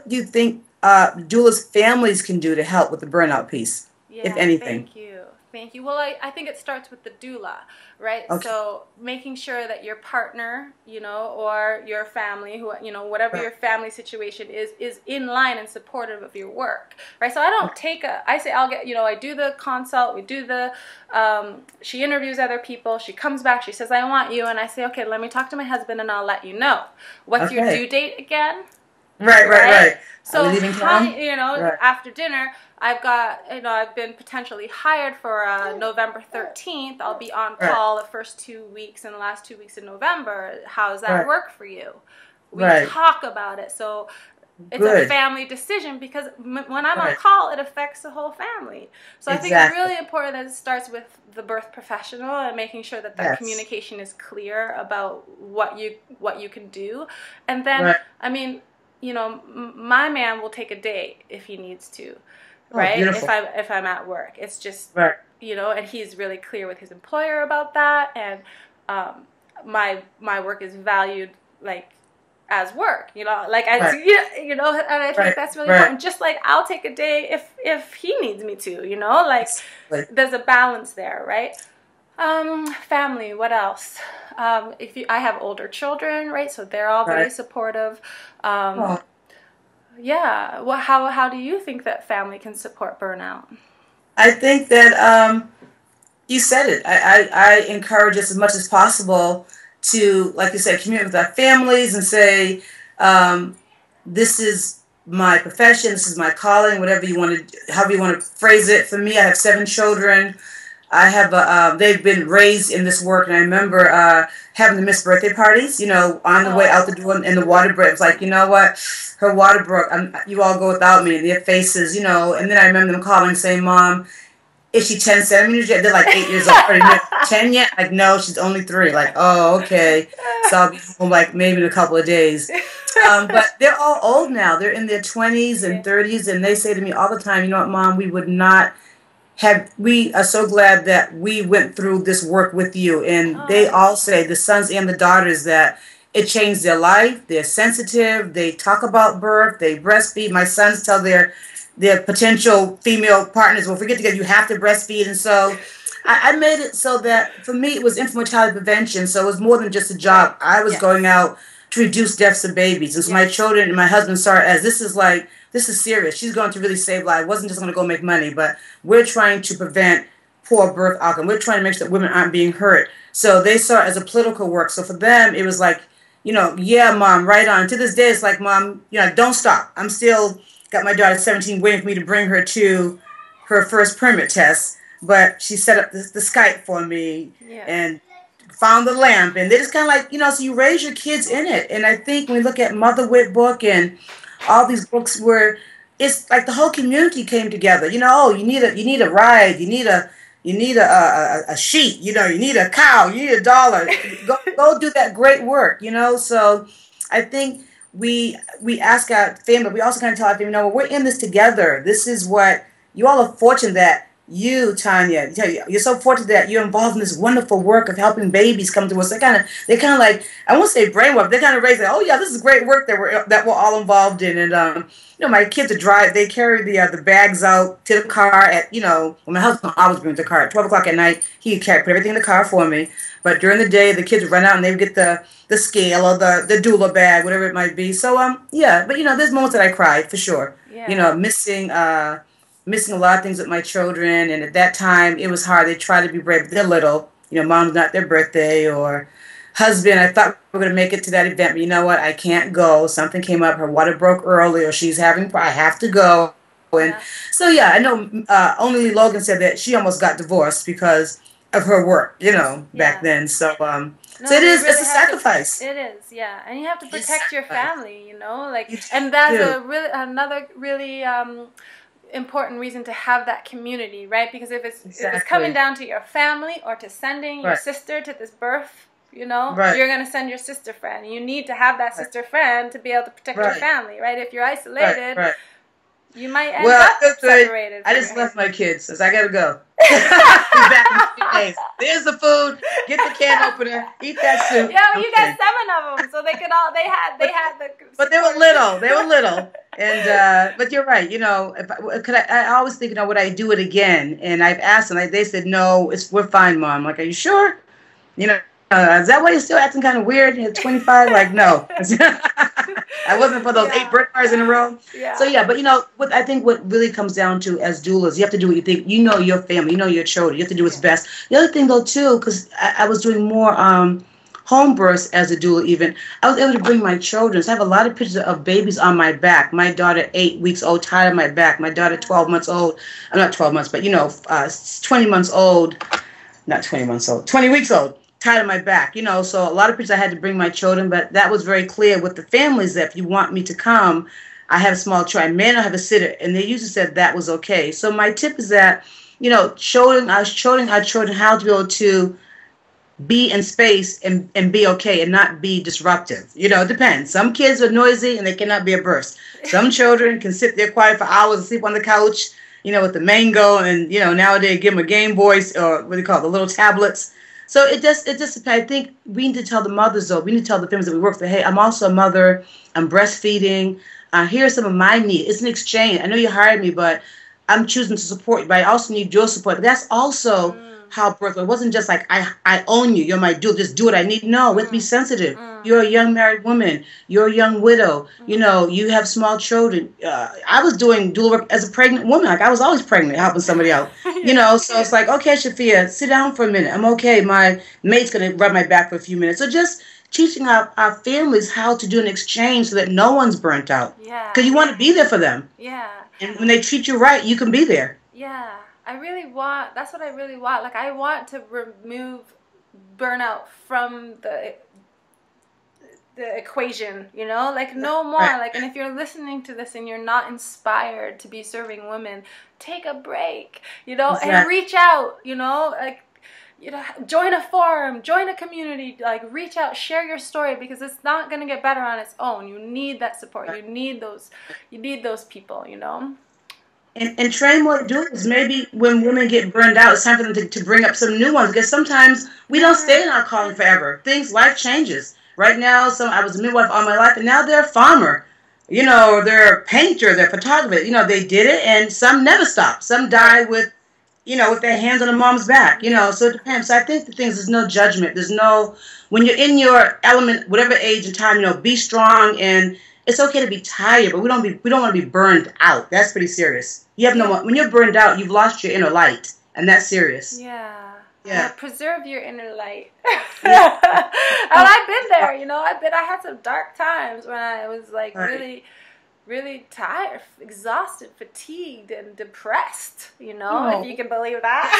do you think doulas families can do to help with the burnout piece, if anything? Thank you. Well, I think it starts with the doula, right? Okay. So making sure that your partner, you know, or your family, who, you know, whatever your family situation is in line and supportive of your work, right? So I don't I say I'll get, you know, I do the consult, we do the, she interviews other people, she comes back, she says, I want you, and I say, okay, let me talk to my husband and I'll let you know. What's your due date again? Right. So, you know, after dinner, I've been potentially hired for November 13th. I'll be on call the first 2 weeks and the last 2 weeks in November. How does that work for you? We talk about it. So it's a family decision, because when I'm on call, it affects the whole family. So I think it's really important that it starts with the birth professional and making sure that that communication is clear about what you can do. And then, I mean, you know, my man will take a day if he needs to, right? If I'm at work, it's just you know, and he's really clear with his employer about that, and my work is valued like as work, you know, like as you know, and I think that's really important. Just like I'll take a day if he needs me to, you know, like there's a balance there, right? Family, what else? I have older children, right? So they're all very supportive. Well, how do you think that family can support burnout? I think that you said it. I encourage us as much as possible to, like you said, communicate with our families and say, this is my profession. This is my calling, whatever you want to, however you want to phrase it. For me, I have 7 children. I have they've been raised in this work, and I remember having to miss birthday parties, on the way out the door, and the water break. It was like, you know what, her water broke. You all go without me, and their faces, and then I remember them calling and saying, Mom, is she 10 centimeters yet? They're like 8 years old. Are you 10 yet? Like, no, she's only 3. Like, oh, okay. So I'll be home like maybe in a couple of days. But they're all old now. They're in their 20s and 30s, and they say to me all the time, you know what, Mom, we are so glad that we went through this work with you. And they all say, the sons and the daughters, that it changed their life. They're sensitive. They talk about birth. They breastfeed. My sons tell their potential female partners, well, if we get together, you have to breastfeed. And so I made it so that for me, it was infant mortality prevention. So it was more than just a job. I was going out to reduce deaths of babies. And so my children and my husband saw it as, this is serious. She's going to really save lives. It wasn't just going to go make money, but we're trying to prevent poor birth outcome. We're trying to make sure that women aren't being hurt. So they saw it as a political work. So for them, it was like, yeah, Mom, right on. To this day, it's like, Mom, don't stop. I'm still got my daughter 17 waiting for me to bring her to her first permit test. But she set up the Skype for me and found the lamp. And they just kind of like, so you raise your kids in it. And I think when we look at Mother Wit book and all these books where it's like the whole community came together. You need a ride, you need a sheep, you need a cow, you need $1. Go do that great work, So I think we ask our family, but we also kind of tell our family, we're in this together. This is what you all are fortunate that you, Tanya, you're so fortunate that you're involved in this wonderful work of helping babies come to us. They kind of like, I won't say brainwashed, they kind of raise like, oh yeah, this is great work that we're all involved in. And my kids they carry the bags out to the car at when my husband always brings the car at 12 o'clock at night. He put everything in the car for me. But during the day, the kids would run out and they would get the scale or the doula bag, whatever it might be. So but there's moments that I cried for sure. Yeah. Missing a lot of things with my children, and at that time it was hard. They try to be brave. They're little, Mom's not their birthday, or husband, I thought we were going to make it to that event, but you know what, I can't go. Something came up, her water broke early, or I have to go. And so I know only Logan said that she almost got divorced because of her work, back then. So so it's a sacrifice. It is, yeah. And you have to protect your family, and that's another really important reason to have that community, right? Because if it's coming down to your family or to sending your sister to this birth, you're going to send your sister friend. You need to have that sister friend to be able to protect your family, right? If you're isolated, you might end up separated. I just left my kids, so I got to go. Back in 2 days. There's the food. Get the can opener. Eat that soup. Yeah, well, you got 7 of them, so they had the. But they were little. And but you're right. I always think, would I do it again? And I've asked them. They said no. We're fine, Mom. I'm like, are you sure? Is that why you're still acting kind of weird? You're 25? Like, no. I wasn't for those 8 birth parties in a row. Yeah. So, but I think what really comes down to as doulas, you have to do what you think. Your family, your children. You have to do what's best. The other thing, though, too, because I was doing more home births as a doula even, I was able to bring my children. So I have a lot of pictures of babies on my back. My daughter, 8 weeks old, tied on my back. My daughter, 12 months old. I'm not 12 months, but, 20 months old. Not 20 months old. 20 weeks old. Tied on my back, so a lot of pictures I had to bring my children, but that was very clear with the families that if you want me to come, I have a small child. I may not have a sitter, and they usually said that was okay. So my tip is that, showing our children how to be able to be in space and be okay and not be disruptive. It depends. Some kids are noisy and they cannot be a burst. Some children can sit there quiet for hours and sleep on the couch, with the mango, and, nowadays give them a Game Boy, or what do you call it, the little tablets. So it just, I think we need to tell the mothers, though, we need to tell the families that we work for, hey, I'm also a mother, I'm breastfeeding, here are some of my needs. It's an exchange. I know you hired me, but I'm choosing to support you, but I also need your support. That's also how birth, it wasn't just like, I own you, you're my doula, just do what I need. No, let's be sensitive. You're a young married woman, you're a young widow, you have small children. I was doing doula work as a pregnant woman, like I was always pregnant, helping somebody out, so it's like, okay, Shafia, sit down for a minute, I'm okay, my maid's gonna rub my back for a few minutes. So just teaching our families how to do an exchange so that no one's burnt out. Yeah. Because you want to be there for them. Yeah. And when they treat you right, you can be there. Yeah. That's what I really want. Like, I want to remove burnout from the equation, you know, like no more. Right. Like, and if you're listening to this and you're not inspired to be serving women, take a break, you know, and reach out, you know, like, you know, join a forum, join a community, like reach out, share your story, because it's not going to get better on its own. You need that support. You need those people, you know. And train more doulas. Maybe when women get burned out, it's time for them to bring up some new ones, because sometimes we don't stay in our calling forever. Life changes. Right now, I was a midwife all my life, and now they're a farmer. You know, they're a painter, they're a photographer. You know, they did it, and some never stop. Some die with, you know, with their hands on a mom's back. You know, so it depends. So I think there's no judgment. When you're in your element, whatever age and time, you know, be strong, and it's okay to be tired, but we don't want to be burned out. That's pretty serious. When you're burned out, you've lost your inner light, and that's serious. Yeah, preserve your inner light. And I've been there, you know. I had some dark times when I was like really tired, exhausted, fatigued, and depressed, you know, if you can believe that.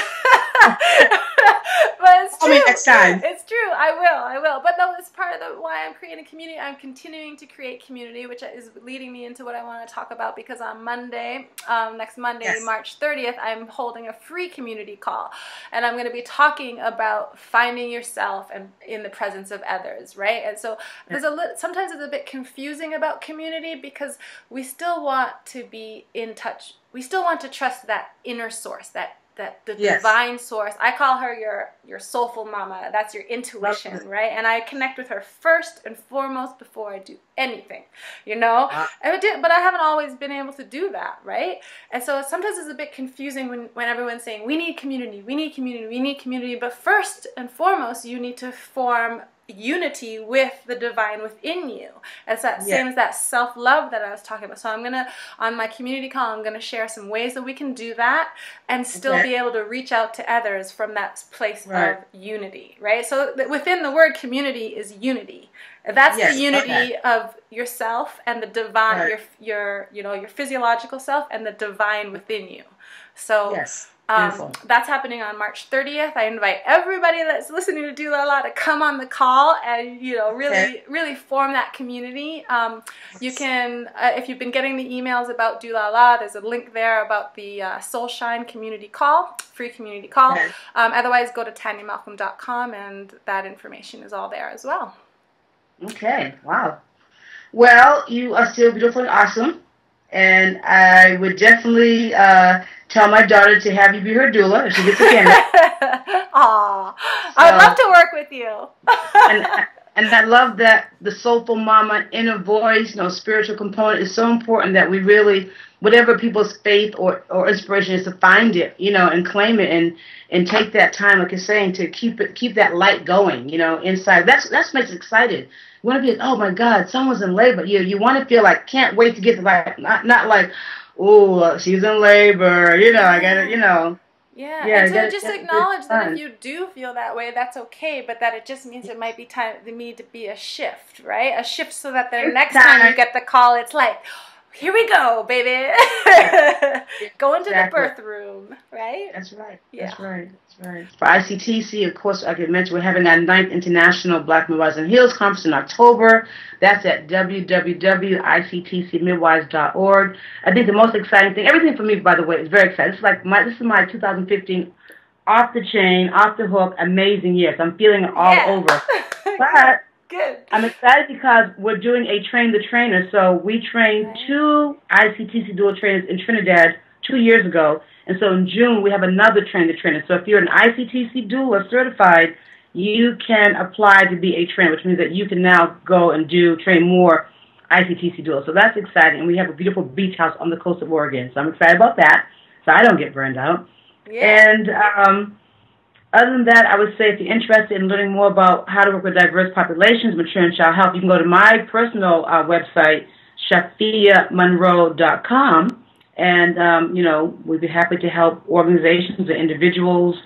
But it's true. Next time. It's true. I will. But no, it's part of why I'm creating community. I'm continuing to create community, which is leading me into what I want to talk about, because on Monday, next Monday, March 30th, I'm holding a free community call. And I'm going to be talking about finding yourself and in the presence of others, right? And so sometimes it's a bit confusing about community, because we still want to be in touch. We still want to trust that inner source, the divine source. I call her your soulful mama. That's your intuition, right? And I connect with her first and foremost before I do anything, you know? But I haven't always been able to do that, right? And so sometimes it's a bit confusing when everyone's saying, we need community, we need community, we need community. But first and foremost, you need to form unity with the divine within you. It's that same as that self-love that I was talking about. So on my community call, I'm gonna share some ways that we can do that and still be able to reach out to others from that place of unity, right? So within the word community is unity. That's the unity of yourself and the divine, your physiological self and the divine within you. So that's happening on March 30th. I invite everybody that's listening to DOULA-LA to come on the call and, you know, really form that community. You can, if you've been getting the emails about DOULA-LA, there's a link there about the Soul Shine community call, free community call. Otherwise, go to tanyamalcolm.com and that information is all there as well. Okay, wow. Well, you are still beautiful and awesome, and I would definitely tell my daughter to have you be her doula if she gets a candidate. Aw, I'd love to work with you. and I love that the soulful mama inner voice, you know, spiritual component is so important, that we really, whatever people's faith or inspiration is, to find it, you know, and claim it and take that time, like you're saying, to keep that light going, you know, inside. That's makes it excited. You want to be, oh my God, someone's in labor. You want to feel like, can't wait to get to like, not like, oh, she's in labor, you know, I gotta, you know. Yeah, and to just acknowledge that if you do feel that way, that's okay, but that it just means it might be time to me to be a shift, right? A shift so that the next time you get the call, it's like, here we go, baby. Go into the birth room, right? That's right. Yeah. That's right. For ICTC, of course, I could mention we're having our 9th International Black Midwives and Healers Conference in October. That's at www.ictcmidwives.org. I think the most exciting thing, everything for me, by the way, is very exciting. This is my 2015 off the chain, off the hook, amazing year. So I'm feeling it all over. But good. I'm excited because we're doing a Train the Trainer. So we trained 2 ICTC doula trainers in Trinidad 2 years ago. And so in June, we have another Train the Trainer. So if you're an ICTC doula certified, you can apply to be a trainer, which means that you can now go and train more ICTC doulas. So that's exciting. And we have a beautiful beach house on the coast of Oregon. So I'm excited about that, so I don't get burned out. Yeah. And other than that, I would say if you're interested in learning more about how to work with diverse populations, mature and child health, you can go to my personal website, shafiamonroe.com. And, you know, we'd be happy to help organizations or individuals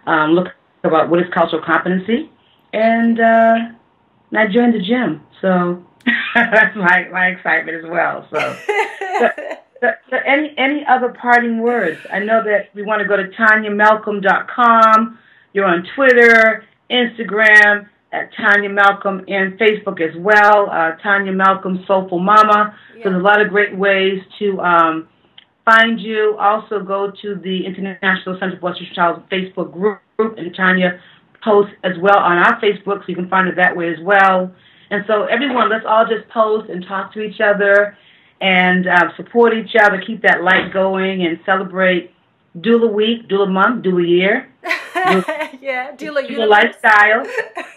look about what is cultural competency. And and I joined the gym. So that's my excitement as well. So any other parting words? I know that we want to go to TanyaMalcolm.com. You're on Twitter, Instagram, at Tanya Malcolm, and Facebook as well. Tanya Malcolm, Soulful Mama. Yeah. So there's a lot of great ways to find you. Also go to the International Center for Ancestral Child's Facebook group, and Tanya posts as well on our Facebook, so you can find it that way as well. And so everyone, let's all just post and talk to each other and support each other, keep that light going, and celebrate Doula Week, Doula Month, Doula Year. Yeah, Doula Lifestyle,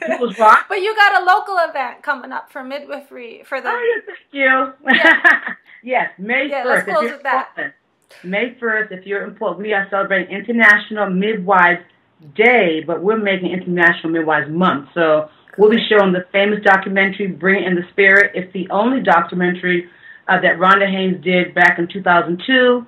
Doula's Rock. But you got a local event coming up for midwifery for the... Oh, yes, thank you. Yeah. Yes, May 1st. Let's close with that. May 1st, if you're in Portland, we are celebrating International Midwives Day, but we're making International Midwives Month. So we'll be showing the famous documentary, Bring It in the Spirit. It's the only documentary that Rhonda Haynes did back in 2002.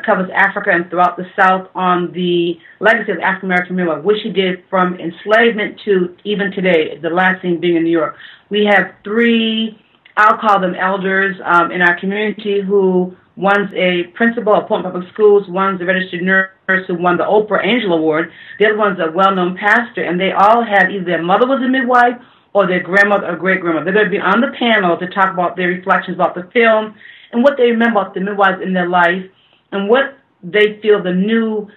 Covers Africa and throughout the South on the legacy of African American midwife, which she did from enslavement to even today, the last thing being in New York. We have 3, I'll call them elders, in our community who, one's a principal of Portland Public Schools, one's a registered nurse who won the Oprah Angel Award, the other one's a well-known pastor, and they all had either their mother was a midwife or their grandmother or great-grandmother. They're going to be on the panel to talk about their reflections about the film and what they remember about the midwives in their life, and what they feel the new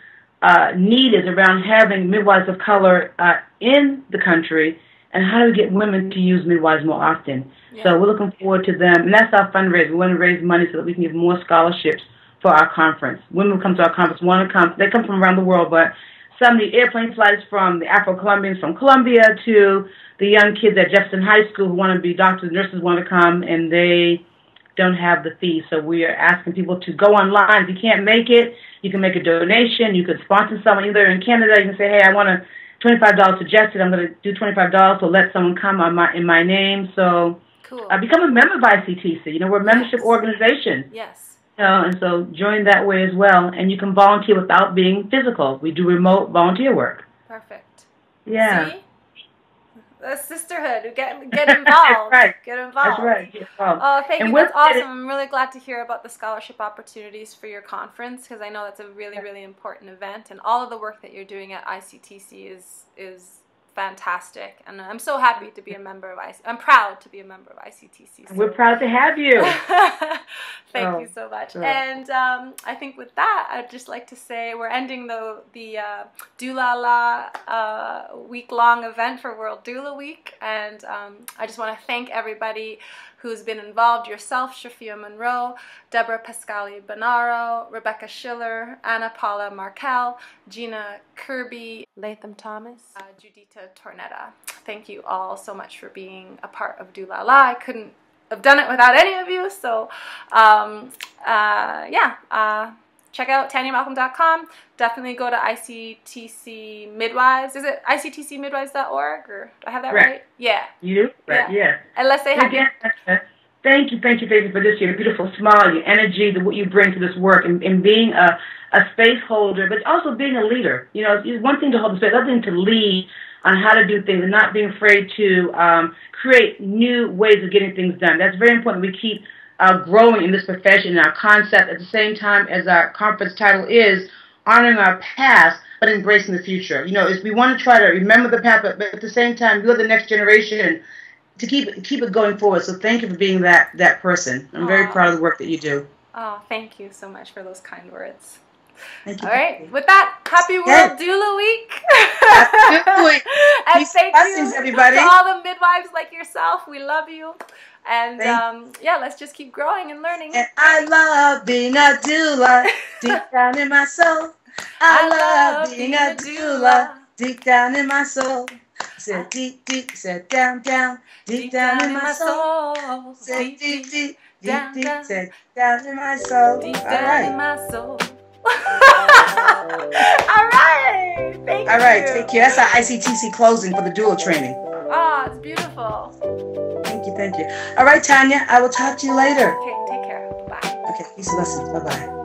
need is around having midwives of color in the country, and how do we get women to use midwives more often. Yeah. So we're looking forward to them, and that's our fundraiser. We want to raise money so that we can give more scholarships for our conference. Women who come to our conference want to come. They come from around the world, but some of the airplane flights from the Afro-Colombians from Colombia to the young kids at Jefferson High School who want to be doctors and nurses want to come, and they don't have the fee. So we are asking people to go online. If you can't make it, you can make a donation. You can sponsor someone either in Canada. You can say, hey, I want a $25 suggested. I'm going to do $25, so let someone come in my name. So cool. Become a member of ICTC. You know, we're a membership organization. Yes. And so join that way as well. And you can volunteer without being physical. We do remote volunteer work. Perfect. Yeah. See? The sisterhood, get involved. Right. Get involved. That's right. Get involved. Oh, thank you. That's awesome. I'm really glad to hear about the scholarship opportunities for your conference, because I know that's a really, really important event, and all of the work that you're doing at ICTC is fantastic, and I'm so happy to be a member of ICTC. I'm proud to be a member of ICTC. So. We're proud to have you. Thank you so much. Sure. And I think with that, I'd just like to say we're ending the DOULA-LA week-long event for World Doula Week, and I just want to thank everybody who's been involved, yourself, Shafia Monroe, Deborah Pascali Bonaro, Rebecca Schiller, Anna Paula Markel, Gina Kirby, Latham Thomas, Judita Tornetta. Thank you all so much for being a part of DOULA-LA. I couldn't have done it without any of you, so check out TanyaMalcolm.com. Definitely go to ICTC Midwives. Is it ICTCmidwives.org, or do I have that right? Yeah. You do? Right, yeah. And let's say happy. Thank you, Faith, for this, your beautiful smile, your energy, what you bring to this work, and being a space holder, but also being a leader. You know, it's one thing to hold the space, another thing to lead on how to do things and not being afraid to create new ways of getting things done. That's very important. We keep growing in this profession and our concept at the same time as our conference title is honoring our past but embracing the future. You know, we want to try to remember the past, but at the same time, you're the next generation to keep it going forward. So thank you for being that person. I'm very proud of the work that you do. Oh, thank you so much for those kind words. Thank you. All right, with that, happy World Doula Week. Happy Doula Week. And thank you everybody. to all the midwives like yourself. We love you. And yeah, let's just keep growing and learning. And I love being a doula deep down in my soul. I love being a doula deep down in my soul. Said deep, deep, said down, down, deep down in my soul. Said deep, deep, deep, deep, said down in my soul. Deep down in my soul. All right. Thank you. All right, take care. That's our ICTC closing for the doula training. Oh, it's beautiful. Thank you. All right, Tanya, I will talk to you later. Okay, take care. Bye. Okay, peace and blessings. Bye-bye.